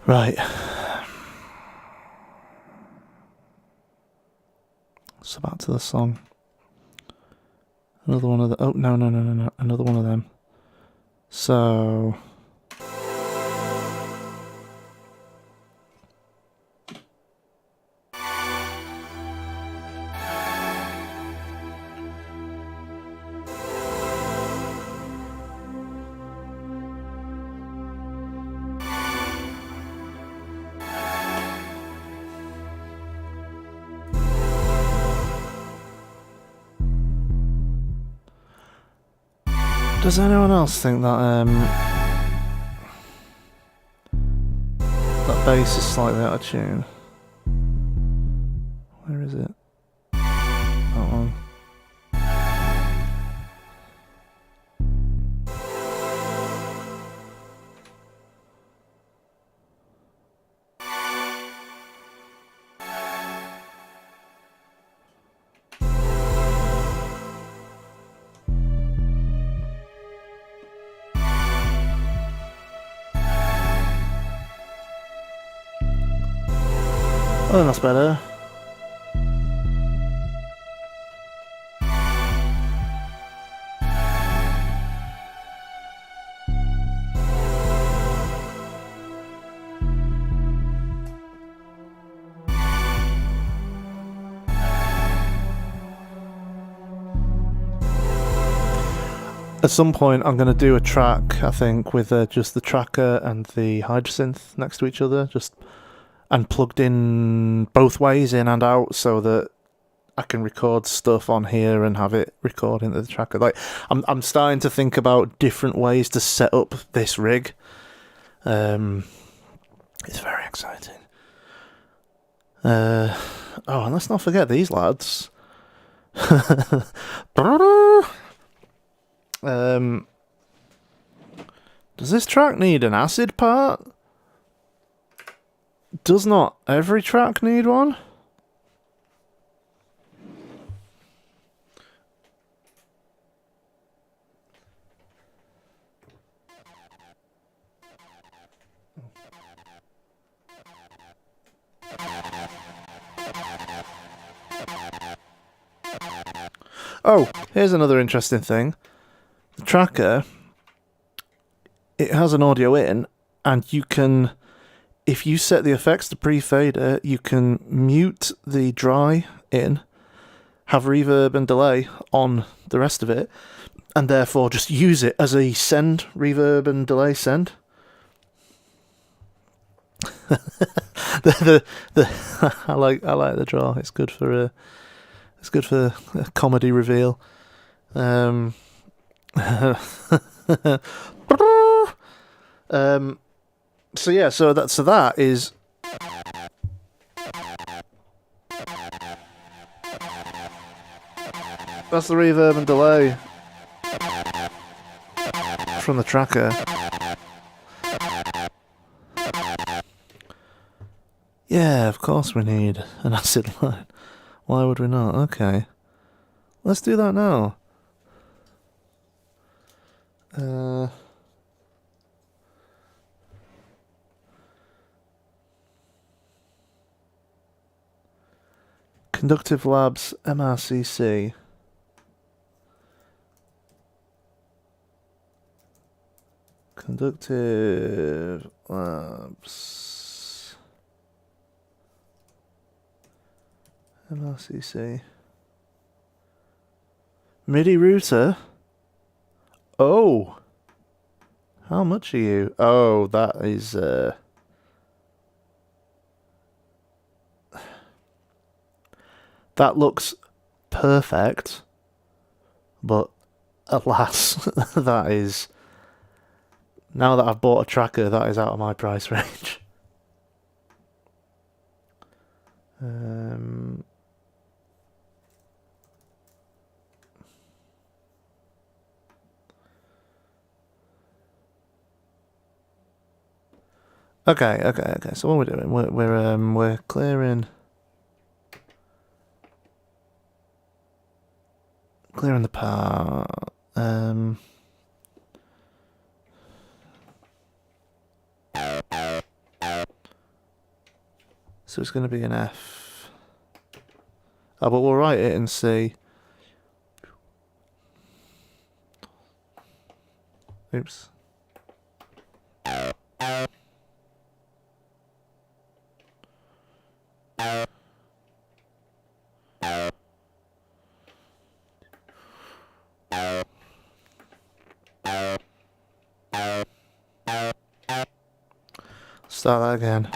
Speaker 1: Right. So back to the song. Another one of the... Oh, no. Another one of them. So... Does anyone else think that that bass is slightly out of tune? Where is it? That one. Oh, that's better. At some point I'm going to do a track, I think, with just the tracker and the Hydrasynth next to each other, and plugged in both ways, in and out, so that I can record stuff on here and have it record into the tracker. Like, I'm starting to think about different ways to set up this rig. It's very exciting. Oh, and let's not forget these lads. Does this track need an acid part? Does not every track need one? Oh, here's another interesting thing. The tracker, it has an audio in, and you can, if you set the effects to pre-fader, you can mute the dry in, have reverb and delay on the rest of it, and therefore just use it as a send, reverb and delay send. I like the draw. It's good for a comedy reveal. So yeah, so that is that's the reverb and delay from the tracker. Yeah, of course we need an acid line. Why would we not? Okay. Let's do that now. Conductive Labs MRCC. Conductive Labs MRCC. MIDI router? Oh! How much are you? Oh, that is that looks perfect, but alas, that is, now that I've bought a tracker, that is out of my price range. Okay. So what are we doing? We're clearing the part. So it's going to be an F. Oh, but we'll write it in C. Oops. Start that again.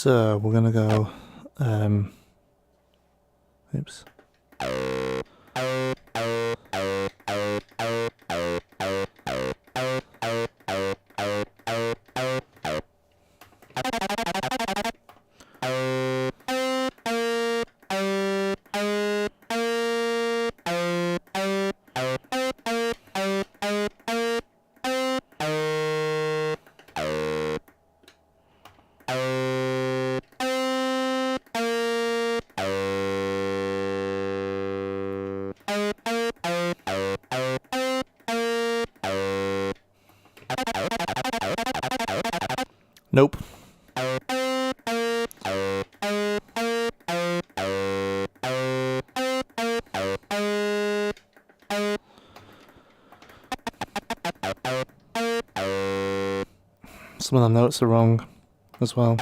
Speaker 1: So we're gonna go. Oops. Nope. Some of the notes are wrong as well.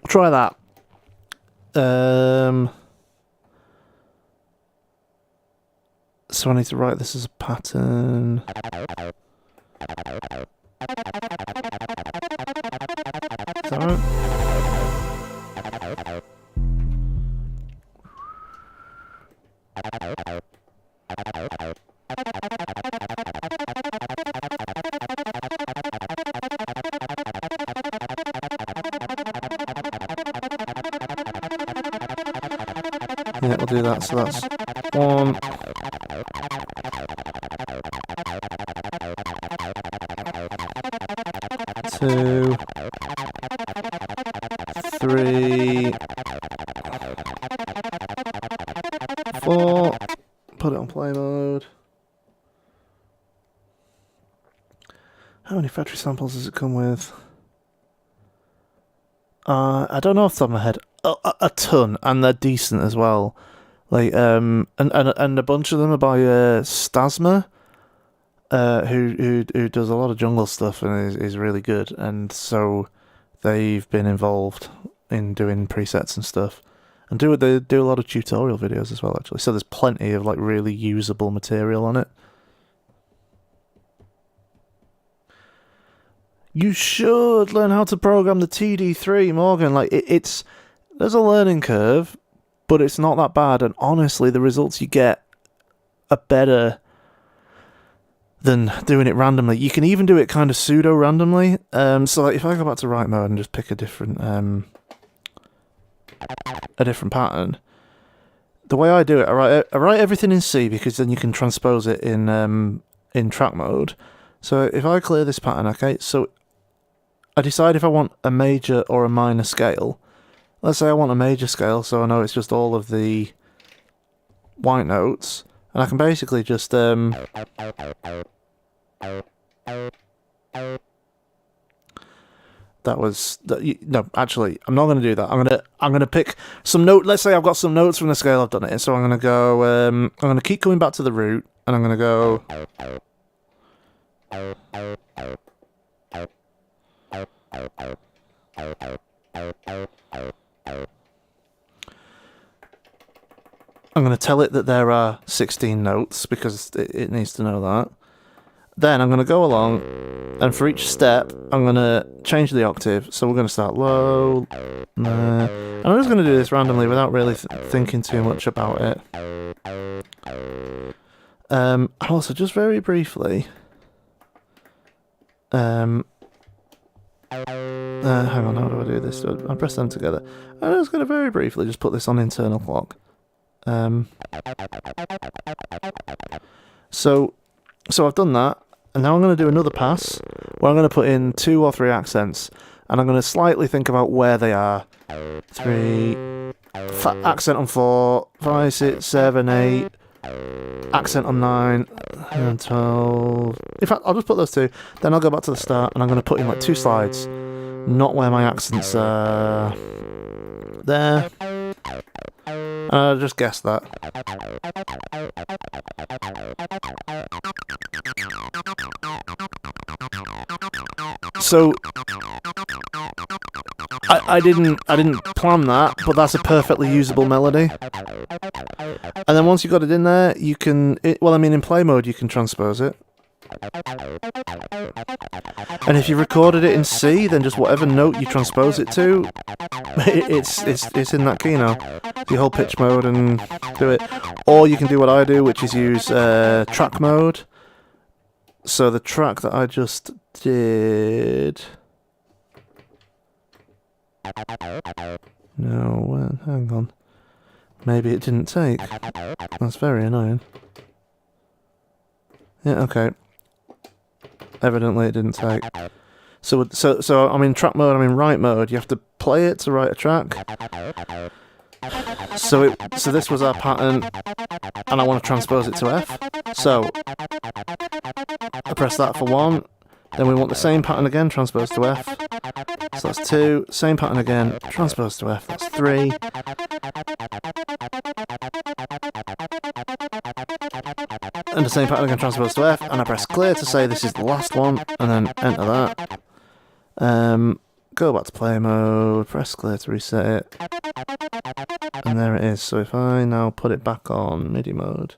Speaker 1: Try that. So I need to write this as a pattern. Is that right? Yeah, we'll do that. So that's 1, 2, 3, 4. Put it on play mode. How many factory samples does it come with? I don't know off the top of my head. A ton, and they're decent as well. Like and a bunch of them are by Stasma, who does a lot of jungle stuff and is really good. And so they've been involved in doing presets and stuff, and they do a lot of tutorial videos as well. Actually, so there's plenty of like really usable material on it. You should learn how to program the TD3, Morgan. Like there's a learning curve, but it's not that bad. And honestly, the results you get are better than doing it randomly. You can even do it kind of pseudo randomly. So like if I go back to write mode and just pick a different pattern, the way I do it, I write everything in C because then you can transpose it in track mode. So if I clear this pattern, okay, so I decide if I want a major or a minor scale. Let's say I want a major scale, so I know it's just all of the white notes, and I can basically just no, actually, I'm not going to do that. I'm gonna pick some note. Let's say I've got some notes from the scale I've done it in, so I'm going to go. I'm going to keep coming back to the root, and I'm going to go. I'm going to tell it that there are 16 notes because it needs to know that. Then I'm going to go along, and for each step, I'm going to change the octave. So we're going to start low, and I'm just going to do this randomly without really thinking too much about it. Also, just very briefly, hang on, how do I do this? I press them together. I'm just going to very briefly just put this on internal clock. So I've done that, and now I'm going to do another pass where I'm going to put in 2 or 3 accents. and I'm going to slightly think about where they are. 3, accent on 4, 5, 6, 7, 8, accent on 9, and 12. In fact, I'll just put those 2, then I'll go back to the start, and I'm going to put in like 2 slides, not where my accents are. There. I'll just guess that. So I didn't plan that, but that's a perfectly usable melody. And then once you've got it in there, you can in play mode you can transpose it. And if you recorded it in C, then just whatever note you transpose it to, it's in that key now. You hold pitch mode and do it. Or you can do what I do, which is use track mode. So the track that I just did... No, hang on. Maybe it didn't take. That's very annoying. Yeah, okay. Evidently it didn't take. So I'm in track mode, I'm in write mode. You have to play it to write a track. So this was our pattern, and I want to transpose it to F. So I press that for 1. Then we want the same pattern again, transpose to F. So that's 2. Same pattern again, transpose to F. That's 3. And the same pattern again, transpose to F. And I press clear to say this is the last one, and then enter that. Go back to play mode, press clear to reset it. And there it is. So if I now put it back on MIDI mode.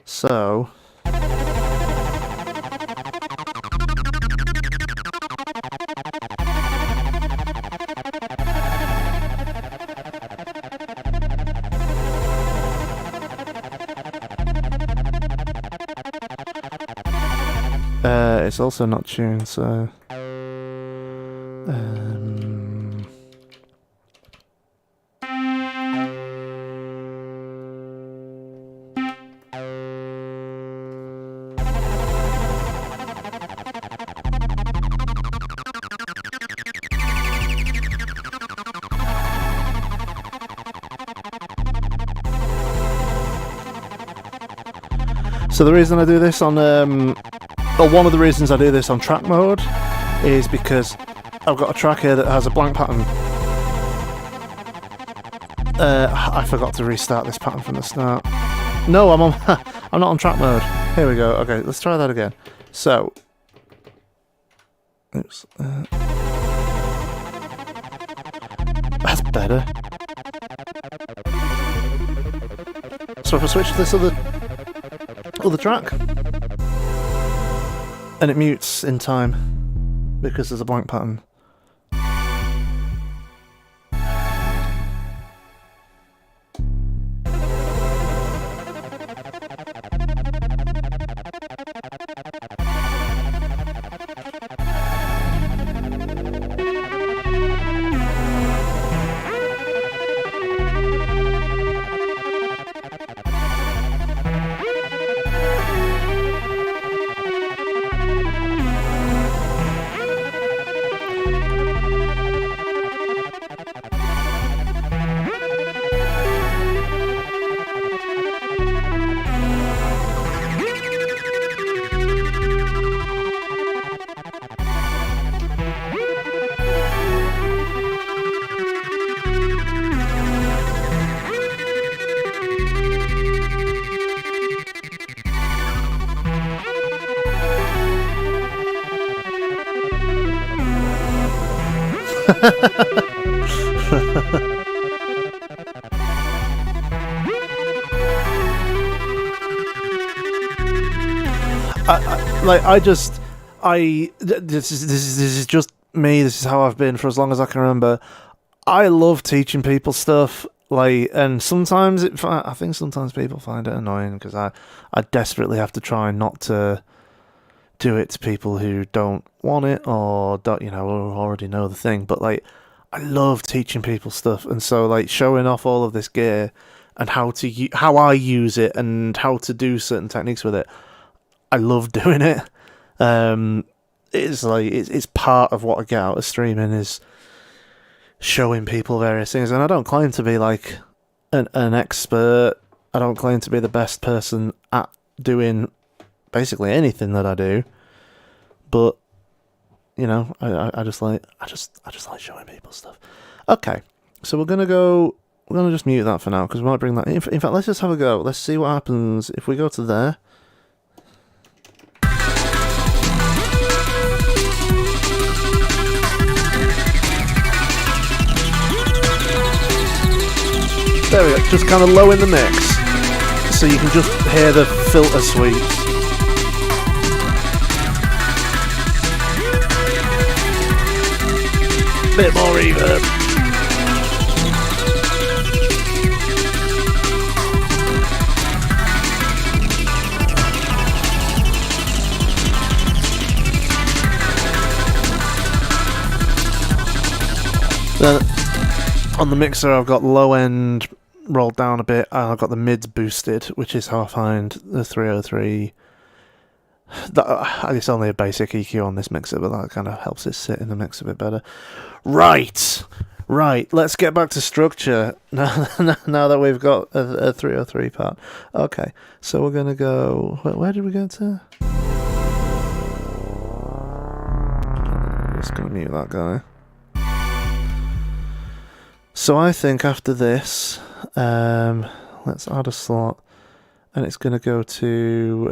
Speaker 1: So... it's also not tuned, so... So the reason I do this on, one of the reasons I do this on track mode is because I've got a track here that has a blank pattern. I forgot to restart this pattern from the start. No, I'm not on track mode. Here we go. Okay, let's try that again. So, oops. That's better. So if I switch to this other track, and it mutes in time because there's a blank pattern. This is just me. This is how I've been for as long as I can remember. I love teaching people stuff. And sometimes I think sometimes people find it annoying because I desperately have to try not to do it to people who don't want it or don't, who already know the thing. But I love teaching people stuff, and so showing off all of this gear and how I use it and how to do certain techniques with it. I love doing it. it's like it's part of what I get out of streaming is showing people various things, and I don't claim to be like an expert. I don't claim to be the best person at doing basically anything that I do, but you know, I just like showing people stuff. Okay, so we're gonna just mute that for now because we might bring that in fact, let's just have a go. Let's see what happens if we go to there. There we go, just kind of low in the mix, so you can just hear the filter sweeps. Bit more reverb. Then on the mixer I've got low end rolled down a bit, and I've got the mids boosted, which is how I find the 303. It's only a basic EQ on this mixer, but that kind of helps it sit in the mix a bit better. Right, let's get back to structure now that we've got a 303 part. Okay, so we're gonna go, where did we go to? Just gonna mute that guy. So I think after this, let's add a slot, and it's going to go to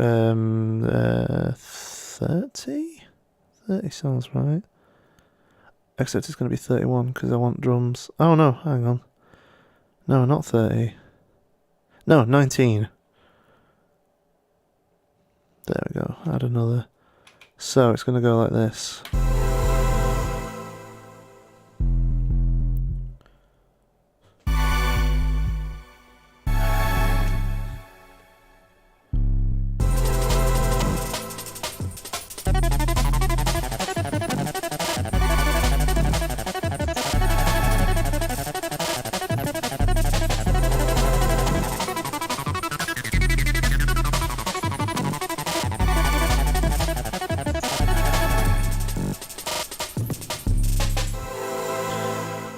Speaker 1: 30? 30 sounds right. Except it's going to be 31 because I want drums. Oh no, hang on. No, not 30. No, 19. There we go, add another. So it's going to go like this.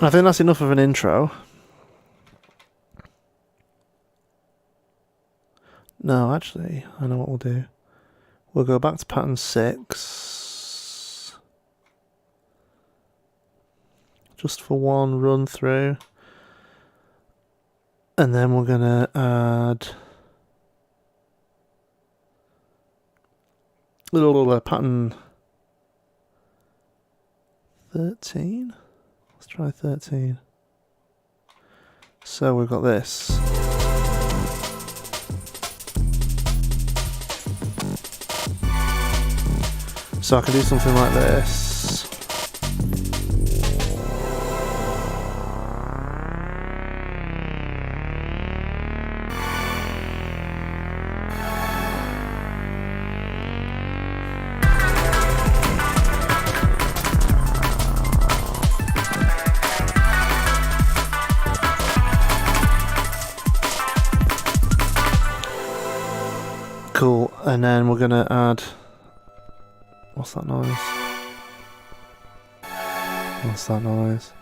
Speaker 1: I think that's enough of an intro. No, actually, I know what we'll do. We'll go back to pattern 6. Just for one run through. And then we're going to add a little pattern 13. Let's try 13. So we've got this. So I can do something like this. Cool, and then we're gonna add, what's that noise? What's that noise?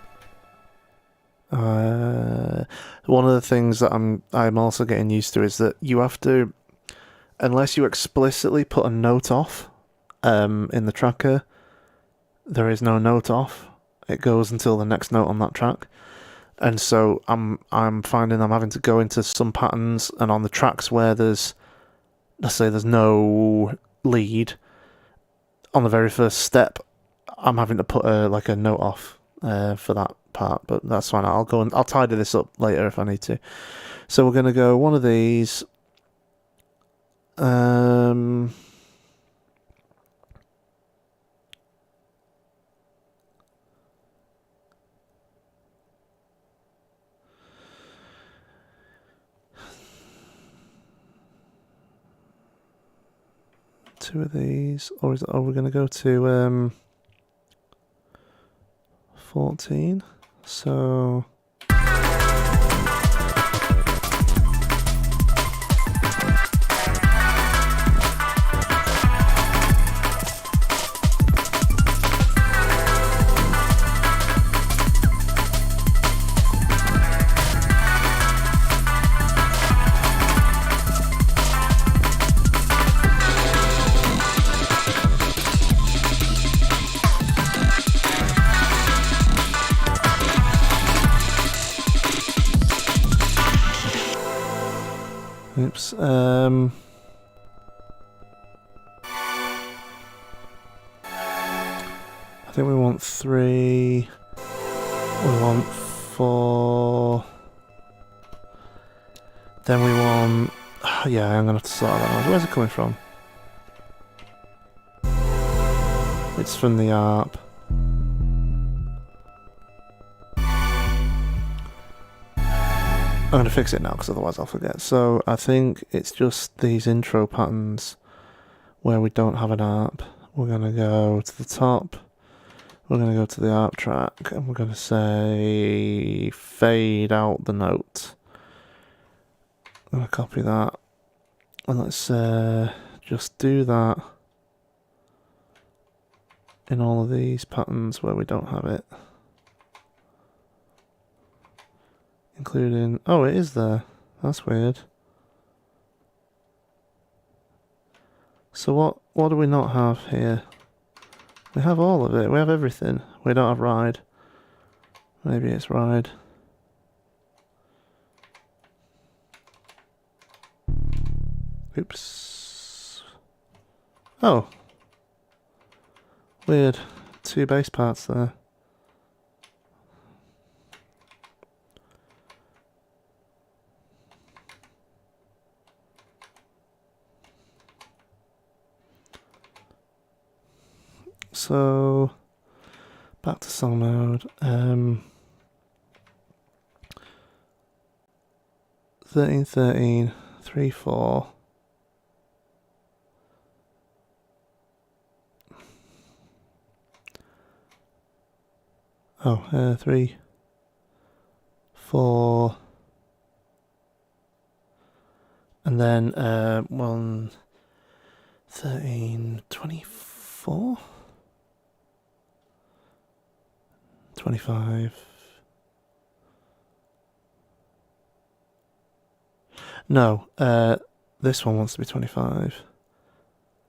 Speaker 1: One of the things that I'm also getting used to is that you have to, unless you explicitly put a note off in the tracker, there is no note off. It goes until the next note on that track. And so I'm finding I'm having to go into some patterns, and on the tracks where there's, let's say there's no lead, on the very first step, I'm having to put a note off for that part, but that's fine. I'll tidy this up later if I need to. So we're going to go one of these. Two of these, or are we going to go to 14? So Oops. I think we want 3. We want 4. Then we want... yeah, I'm gonna have to sort that out. Where's it coming from? It's from the ARP. I'm gonna fix it now because otherwise I'll forget. So I think it's just these intro patterns where we don't have an ARP. We're gonna go to the top. We're gonna go to the ARP track and we're gonna say fade out the note. I'm gonna copy that and let's just do that in all of these patterns where we don't have it. Including... oh, it is there. That's weird. So what do we not have here? We have all of it. We have everything. We don't have ride. Maybe it's ride. Oops. Oh. Weird. 2 bass parts there. So, back to song mode. 13, 13, 3, 4. Oh, 3, 4. And then 1, 13, 24. 25. No, this one wants to be 25.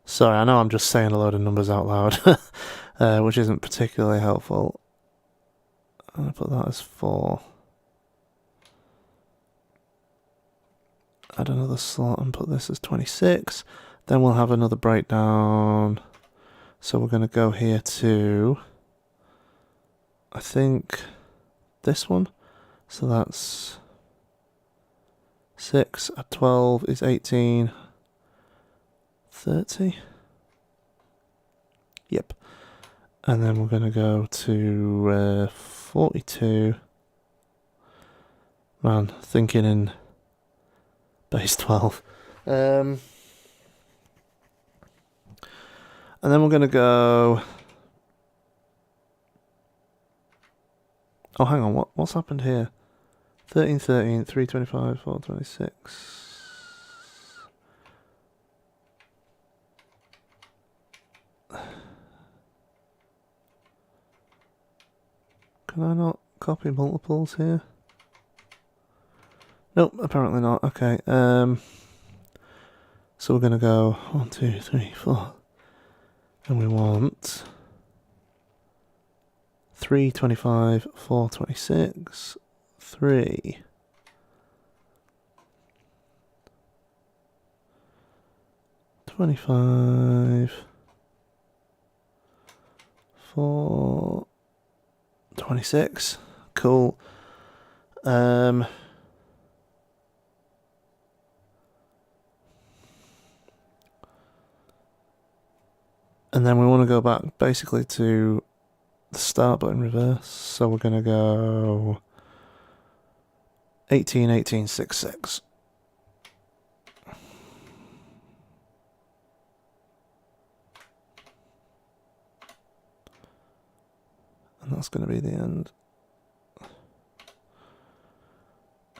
Speaker 1: Sorry, I know I'm just saying a load of numbers out loud, which isn't particularly helpful. I'm going to put that as 4. Add another slot and put this as 26. Then we'll have another breakdown. So we're going to go here to... I think this one, so that's 6 at 12 is 18, 30, yep, and then we're going to go to 42, man, thinking in base 12, and then we're going to go... oh, hang on, what's happened here? 13, 13, 3, 25, 4, 26. Can I not copy multiples here? Nope, apparently not. Okay, so we're going to go 1, 2, 3, 4. And we want 3, 25, 4, 26, 3, 25, 4, 26. Cool. And then we want to go back basically to the start button reverse, so we're going to go 18, 18, 6, 6. And that's going to be the end.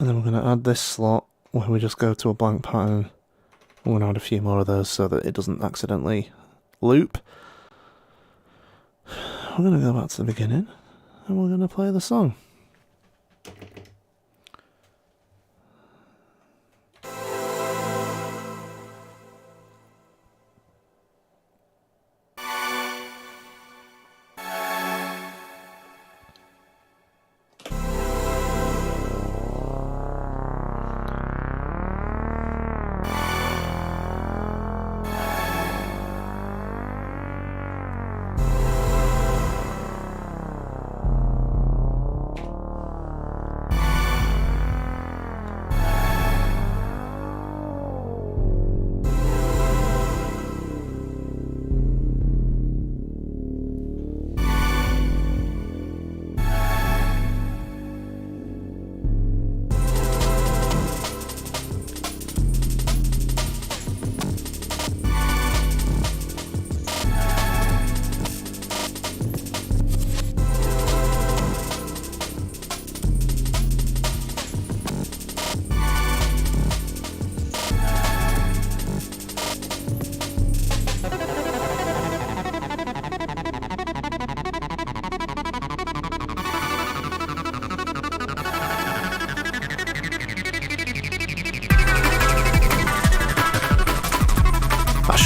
Speaker 1: And then we're going to add this slot where we just go to a blank pattern. We're going to add a few more of those so that it doesn't accidentally loop. We're going to go back to the beginning and we're going to play the song.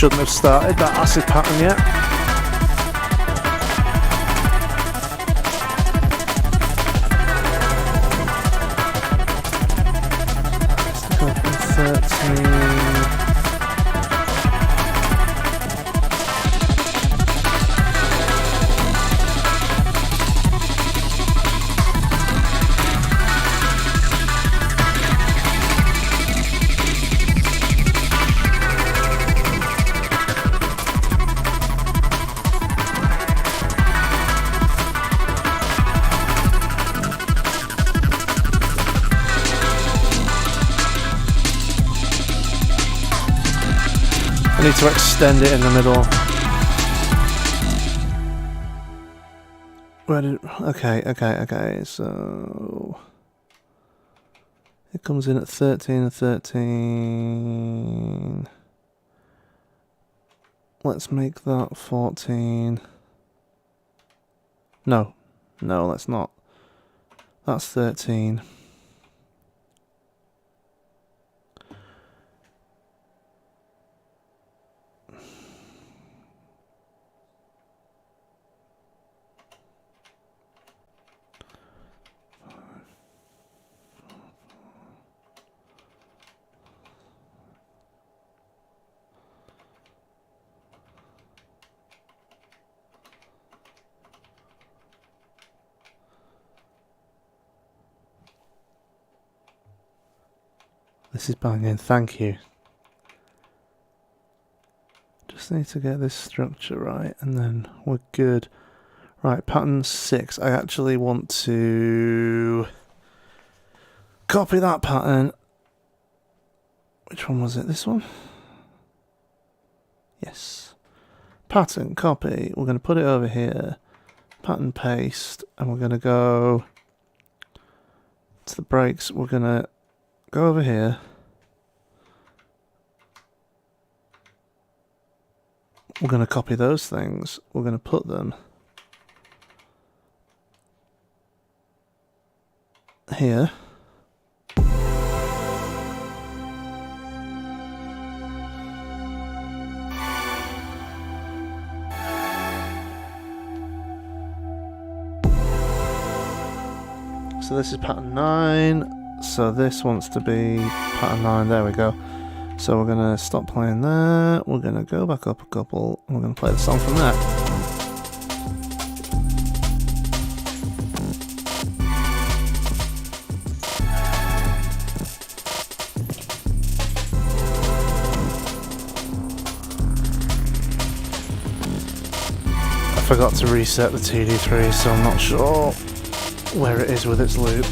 Speaker 1: shouldn't have started that acid pattern yet. Let's go from 13. I need to extend it in the middle. Where did, okay, so it comes in at 13 and 13. Let's make that 14. No, let's not. That's 13. This is banging, thank you. Just need to get this structure right and then we're good. Right, pattern 6. I actually want to copy that pattern. Which one was it? This one? Yes. Pattern, copy. We're going to put it over here. Pattern, paste. And we're going to go to the brakes. We're going to go over here. We're going to copy those things. We're going to put them here. So this is pattern 9. So this wants to be pattern 9. There we go. So we're going to stop playing there, we're going to go back up a couple, and we're going to play the song from there. I forgot to reset the TD3, so I'm not sure where it is with its loop.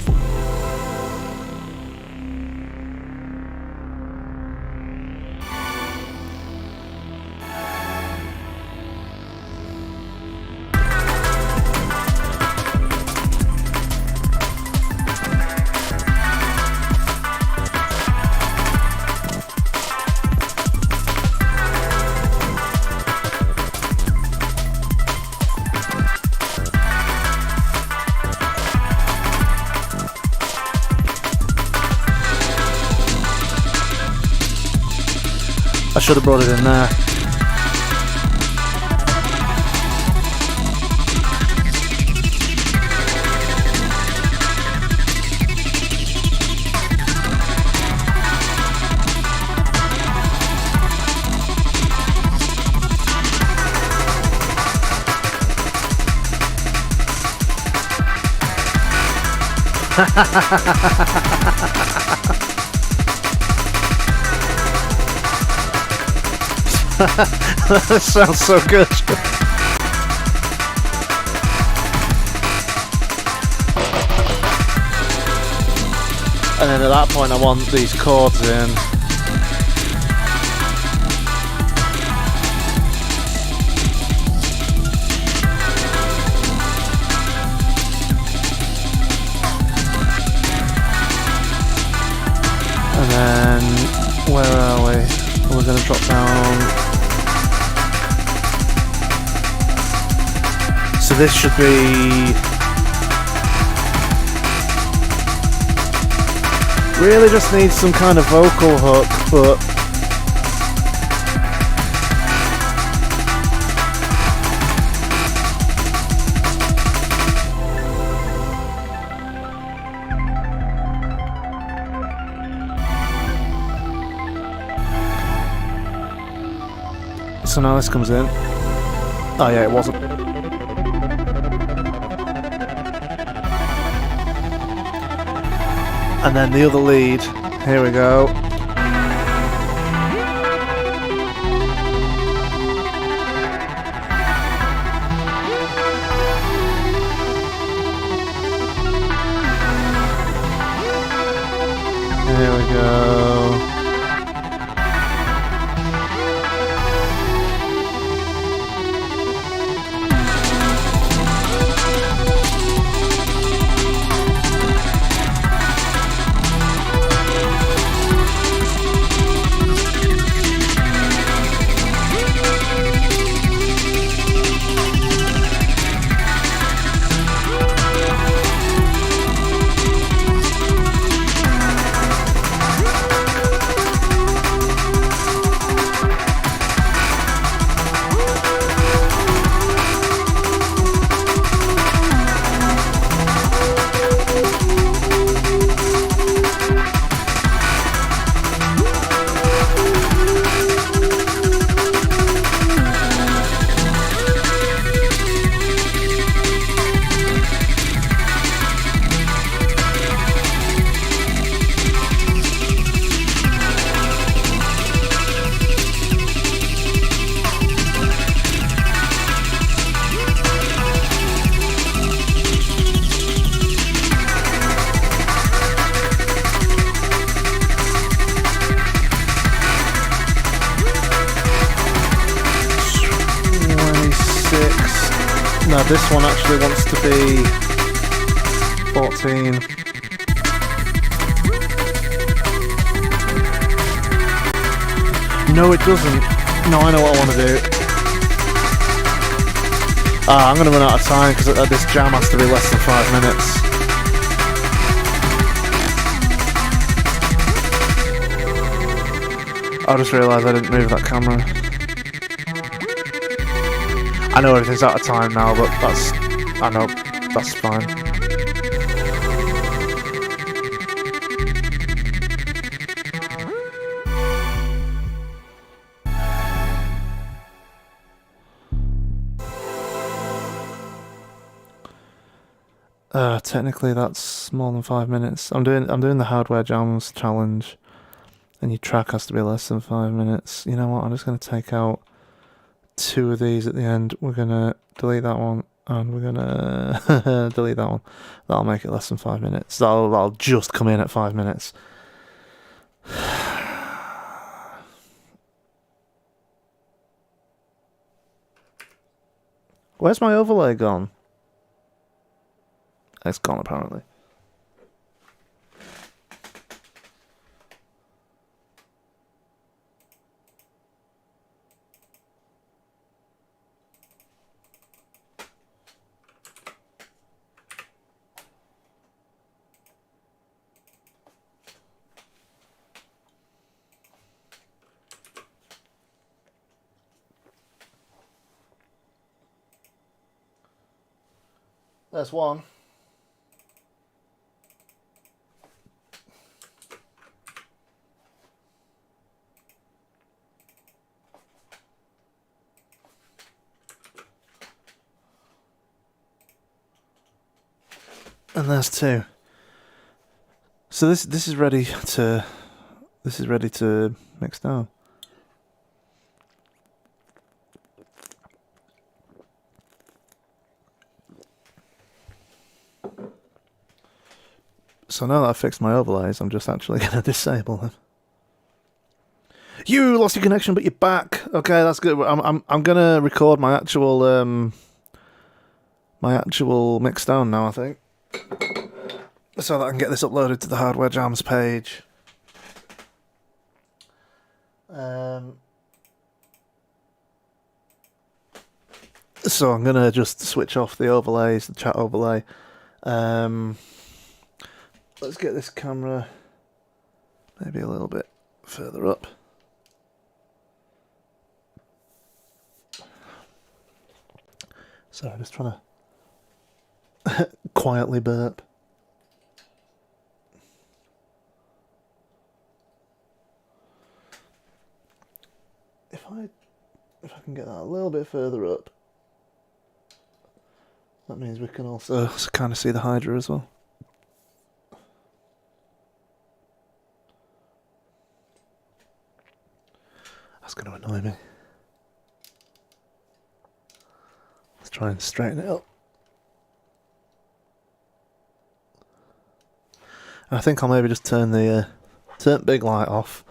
Speaker 1: I should have brought it in there. That sounds so good. And then at that point I want these chords in. And then, where are we? We're going to drop down. So this should be... Really just needs some kind of vocal hook, but So now this comes in. Oh yeah, it wasn't. And then the other lead. Here we go. Here we go. No, this one actually wants to be 14. No, it doesn't. No, I know what I want to do. I'm going to run out of time because this jam has to be less than 5 minutes. I just realised I didn't move that camera. I know everything's out of time now, but I know, that's fine. Technically that's more than 5 minutes. I'm doing the hardware jams challenge, and your track has to be less than 5 minutes. You know what, I'm just going to take out 2 of these at the end. We're gonna delete that one, and we're gonna delete that one. That'll make it less than 5 minutes. That'll just come in at 5 minutes. Where's my overlay gone? It's gone apparently. There's one. And there's 2. So this is ready to mix down. So now that I've fixed my overlays, I'm just actually going to disable them. You lost your connection, but you're back. Okay, that's good. I'm going to record my actual mix down now, I think, so that I can get this uploaded to the Hardware Jams page. So I'm going to just switch off the overlays, the chat overlay. Let's get this camera maybe a little bit further up. Sorry, I'm just trying to quietly burp. If I if I can get that a little bit further up, that means we can also kind of see the Hydra as well. That's going to annoy me. Let's try and straighten it up. And I think I'll maybe just turn the big light off.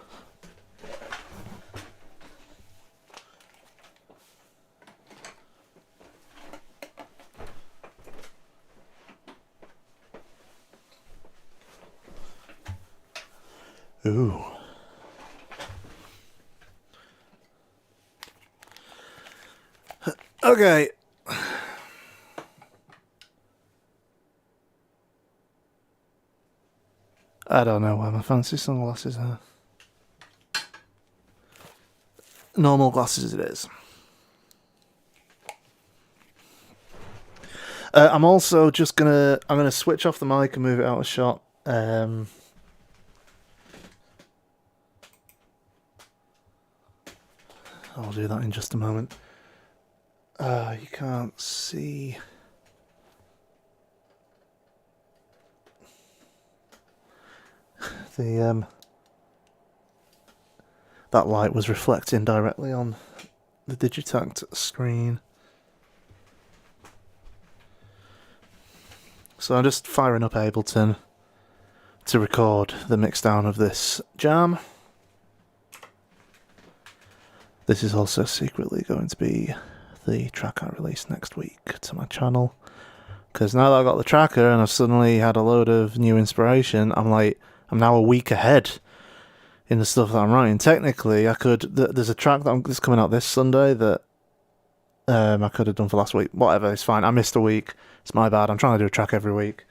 Speaker 1: Ooh. Okay. I don't know where my fancy sunglasses are. Normal glasses it is. I'm also just I'm gonna switch off the mic and move it out of shot. I'll do that in just a moment. You can't see. That light was reflecting directly on the Digitakt screen. So I'm just firing up Ableton to record the mixdown of this jam. This is also secretly going to be the track I release next week to my channel. Because now that I've got the tracker and I've suddenly had a load of new inspiration, I'm now a week ahead in the stuff that I'm writing. Technically, there's a track that's coming out this Sunday that I could have done for last week. Whatever, it's fine. I missed a week. It's my bad. I'm trying to do a track every week.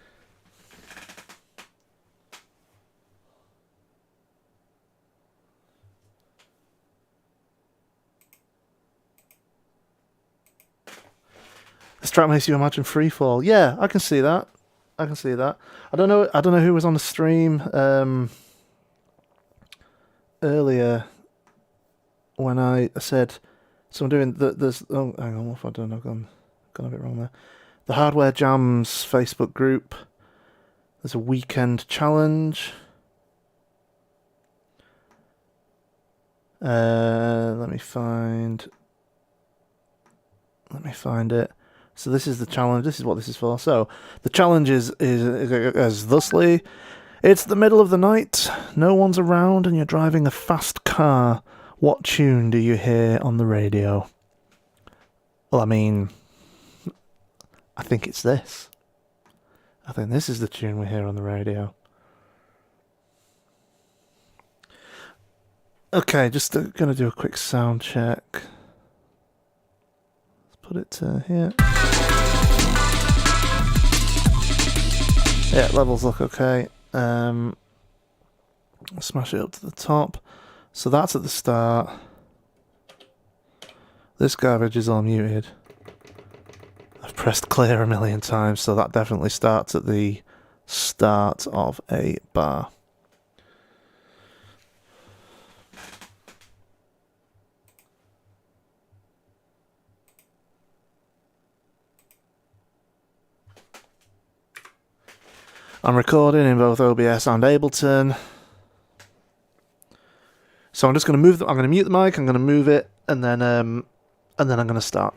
Speaker 1: This track makes you imagine freefall. Yeah, I can see that. I can see that. I don't know who was on the stream earlier when I said, so I'm doing there's oh hang on, what have I done? I've gone a bit wrong there. The Hardware Jams Facebook group. There's a weekend challenge. Let me find it. So this is the challenge. This is what this is for. So the challenge is thusly: it's the middle of the night, no one's around, and you're driving a fast car. What tune do you hear on the radio? Well, I mean, I think it's this. I think this is the tune we hear on the radio. Okay, just gonna do a quick sound check. Let's put it to here. Yeah, levels look okay. Smash it up to the top. So that's at the start. This garbage is all muted. I've pressed clear a million times, so that definitely starts at the start of a bar. I'm recording in both OBS and Ableton. So I'm just going to move. I'm going to mute the mic. I'm going to move it, and then I'm going to start.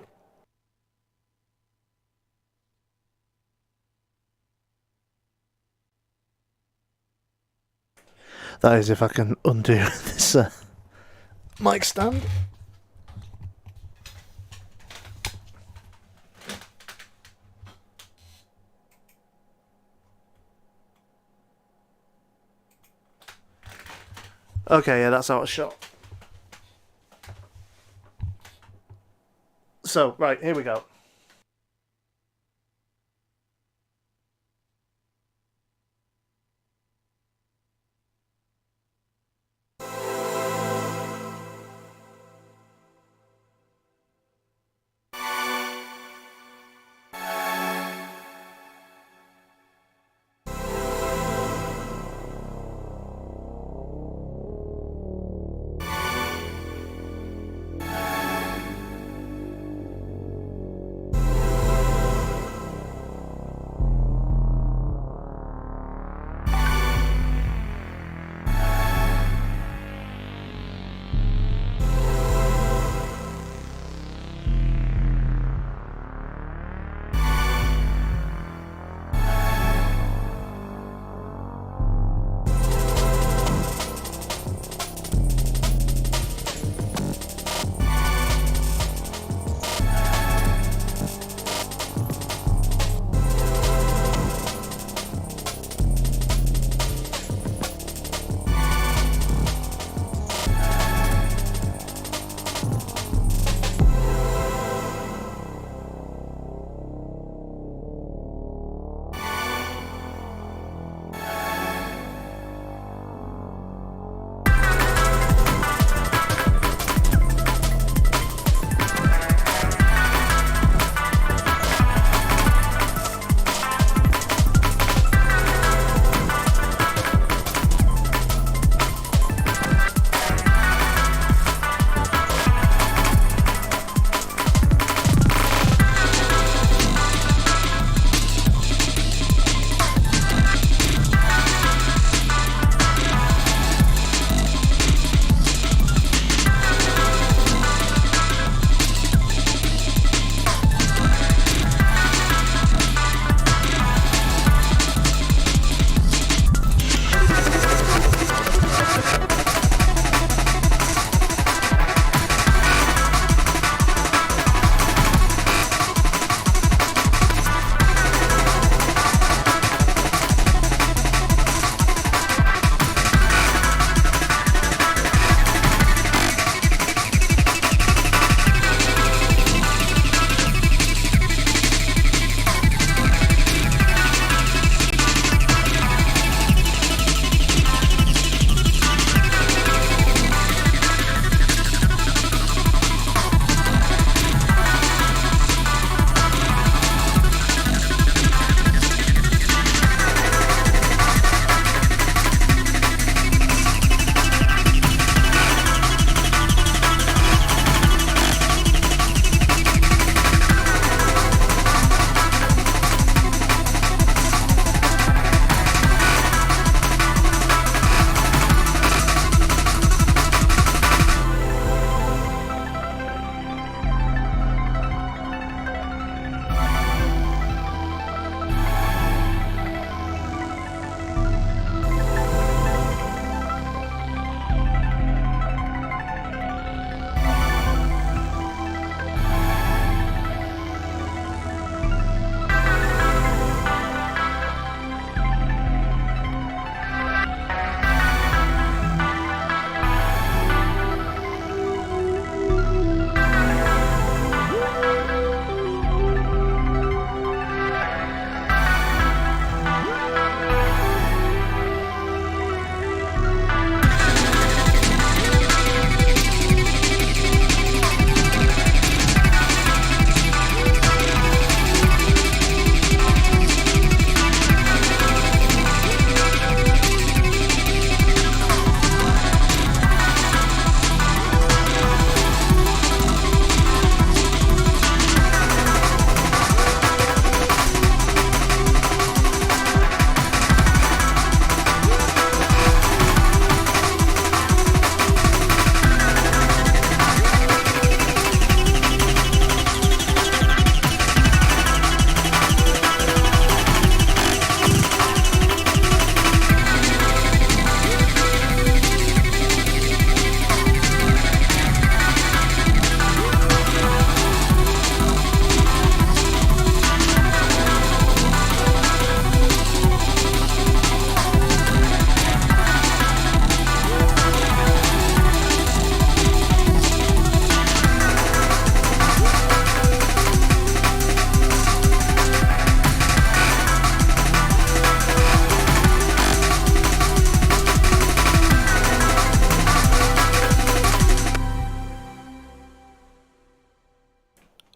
Speaker 1: That is if I can undo this mic stand. Okay, yeah, that's out of shot. So, right, here we go.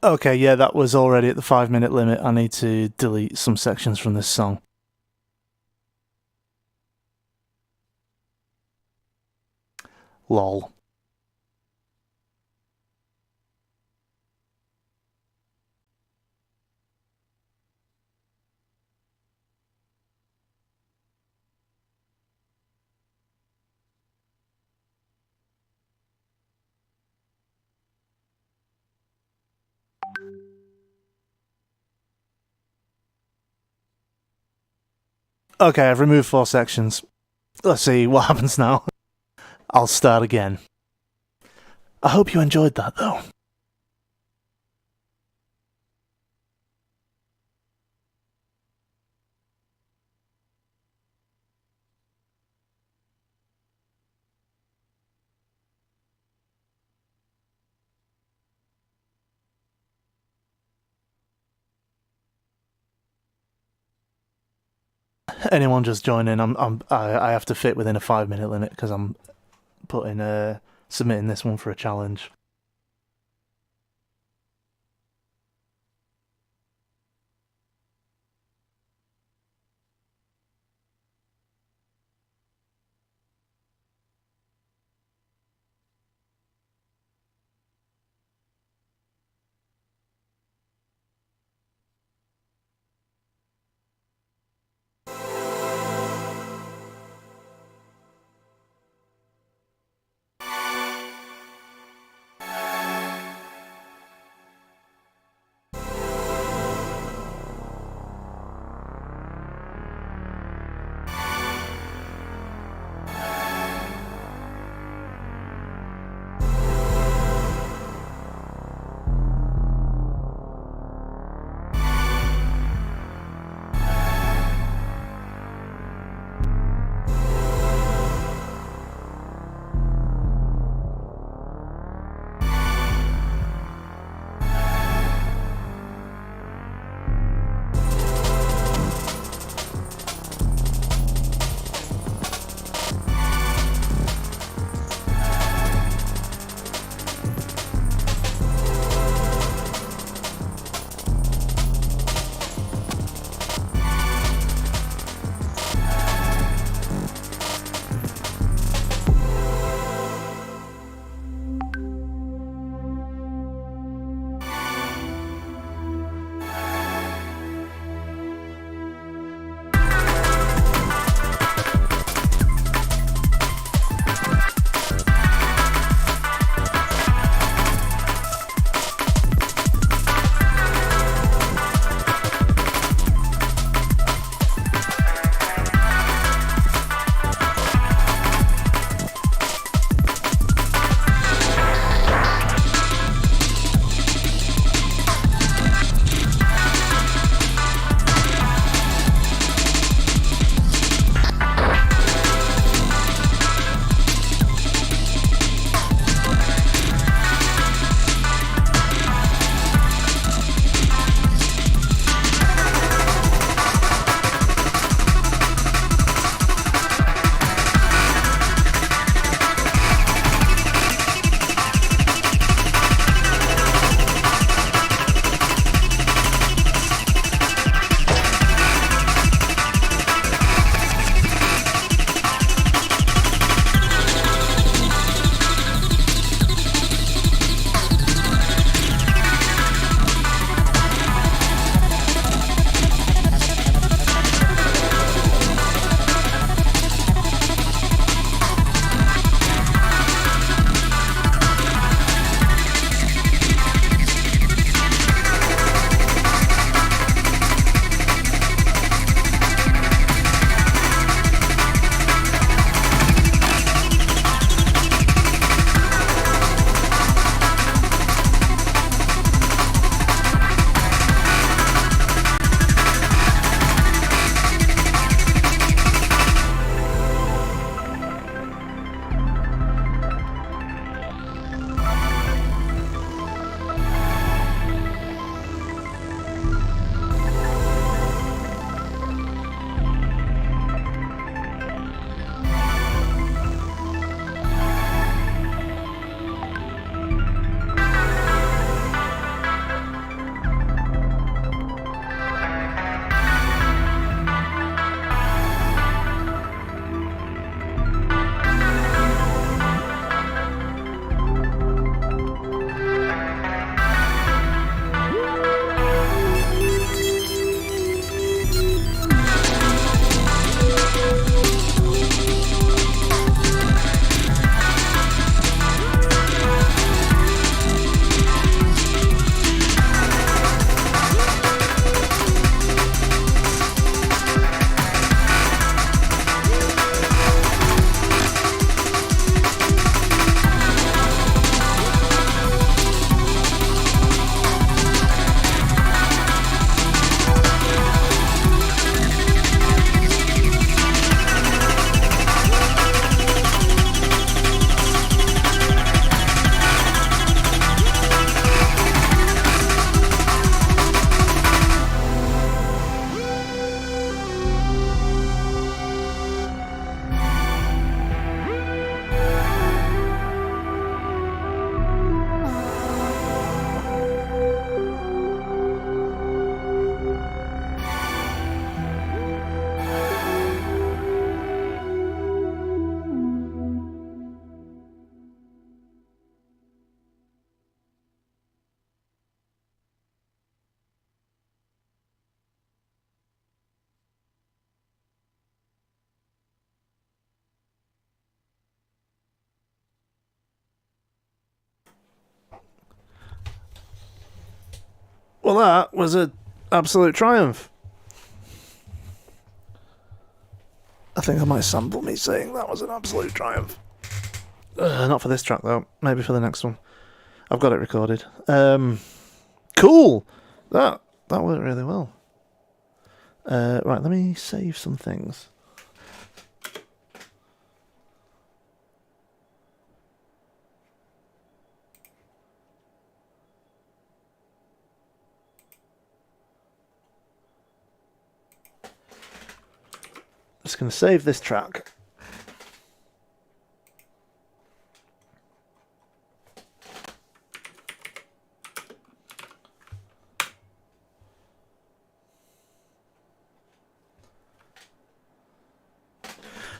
Speaker 1: Okay, yeah, that was already at the 5-minute limit. I need to delete some sections from this song. Lol. Okay, I've removed 4 sections. Let's see what happens now. I'll start again. I hope you enjoyed that, though. Anyone just join in? I have to fit within a 5-minute limit because I'm submitting this one for a challenge. Well, that was an absolute triumph. I think I might sample me saying that was an absolute triumph. Not for this track, though. Maybe for the next one. I've got it recorded. Cool! That worked really well. Right, let me save some things. Just going to save this track.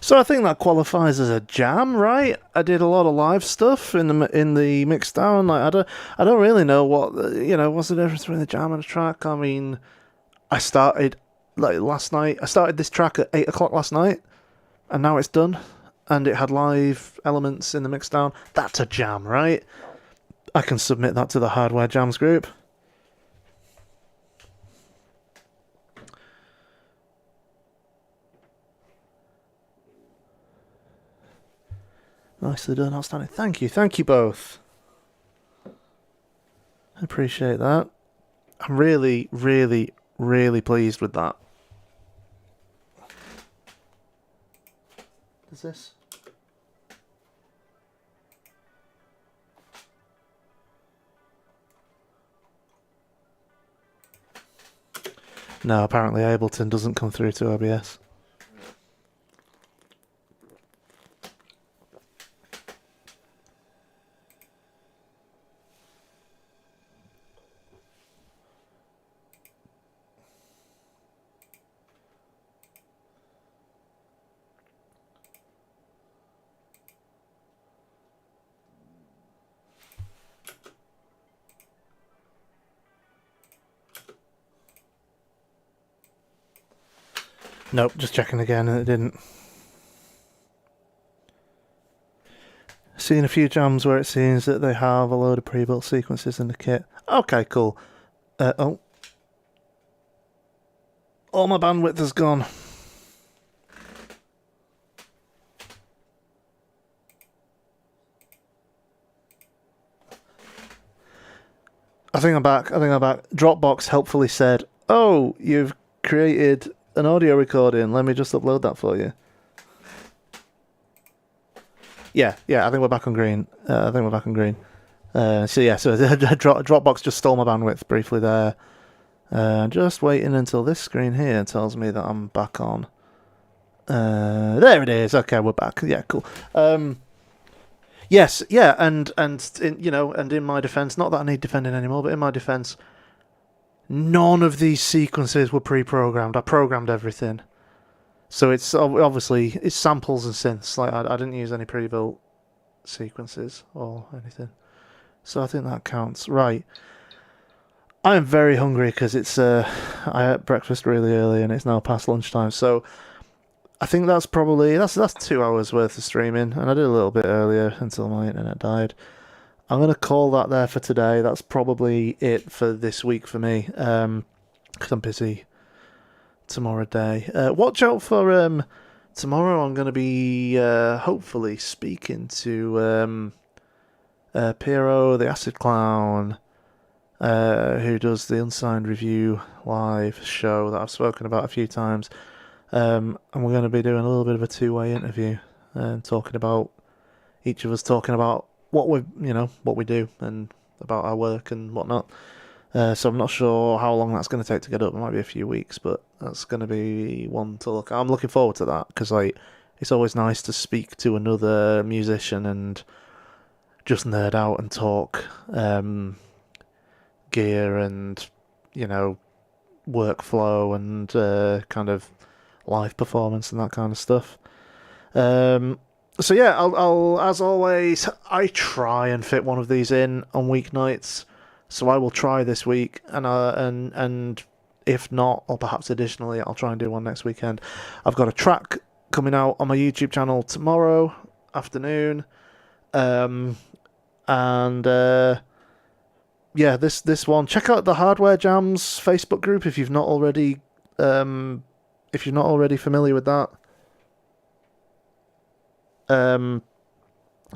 Speaker 1: So I think that qualifies as a jam, right? I did a lot of live stuff in the mix down. Like I don't really know what what's the difference between a jam and a track. I mean, I started last night. I started this track at 8 o'clock last night, and now it's done, and it had live elements in the mix down. That's a jam, right? I can submit that to the Hardware Jams group. Nicely done, outstanding. Thank you both. I appreciate that. I'm really, really, really pleased with that. Does this? No, apparently Ableton doesn't come through to OBS. Nope, just checking again and it didn't. Seen a few jams where it seems that they have a load of pre-built sequences in the kit. Okay, cool. Oh. All my bandwidth has gone. I think I'm back. Dropbox helpfully said, "Oh, you've created an audio recording. Let me just upload that for you." Yeah, I think we're back on green. So Dropbox just stole my bandwidth briefly there. Just waiting until this screen here tells me that I'm back on. There it is. Okay, we're back. Yeah, cool. Yes, yeah, and in my defense, not that I need defending anymore, but in my defense, none of these sequences were pre-programmed. I programmed everything. So it's obviously it's samples and synths. Like I didn't use any pre-built sequences or anything. So I think that counts. Right. I am very hungry because it's I ate breakfast really early and it's now past lunchtime. So I think that's probably that's 2 hours worth of streaming, and I did a little bit earlier until my internet died. I'm gonna call that there for today. That's probably it for this week for me. Because I'm busy tomorrow day. Watch out for tomorrow. I'm gonna be hopefully speaking to Piero the Acid Clown, who does the Unsigned Review live show that I've spoken about a few times. And we're going to be doing a little bit of a two-way interview and talking about each of us talking about what we do and about our work and whatnot. So I'm not sure how long that's going to take to get up. It might be a few weeks, but that's going to be one to look at. I'm looking forward to that because it's always nice to speak to another musician and just nerd out and talk gear and workflow and kind of live performance and that kind of stuff. So yeah, I'll as always, I try and fit one of these in on weeknights. So I will try this week, and if not, or perhaps additionally, I'll try and do one next weekend. I've got a track coming out on my YouTube channel tomorrow afternoon, and yeah, this one. Check out the Hardware Jams Facebook group if you've not already familiar with that.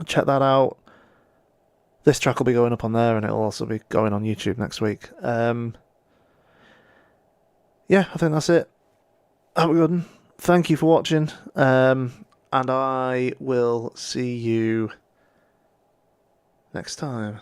Speaker 1: Check that out. This track will be going up on there, and it'll also be going on YouTube next week. Yeah, I think that's it. Have a good one. Thank you for watching, and I will see you next time.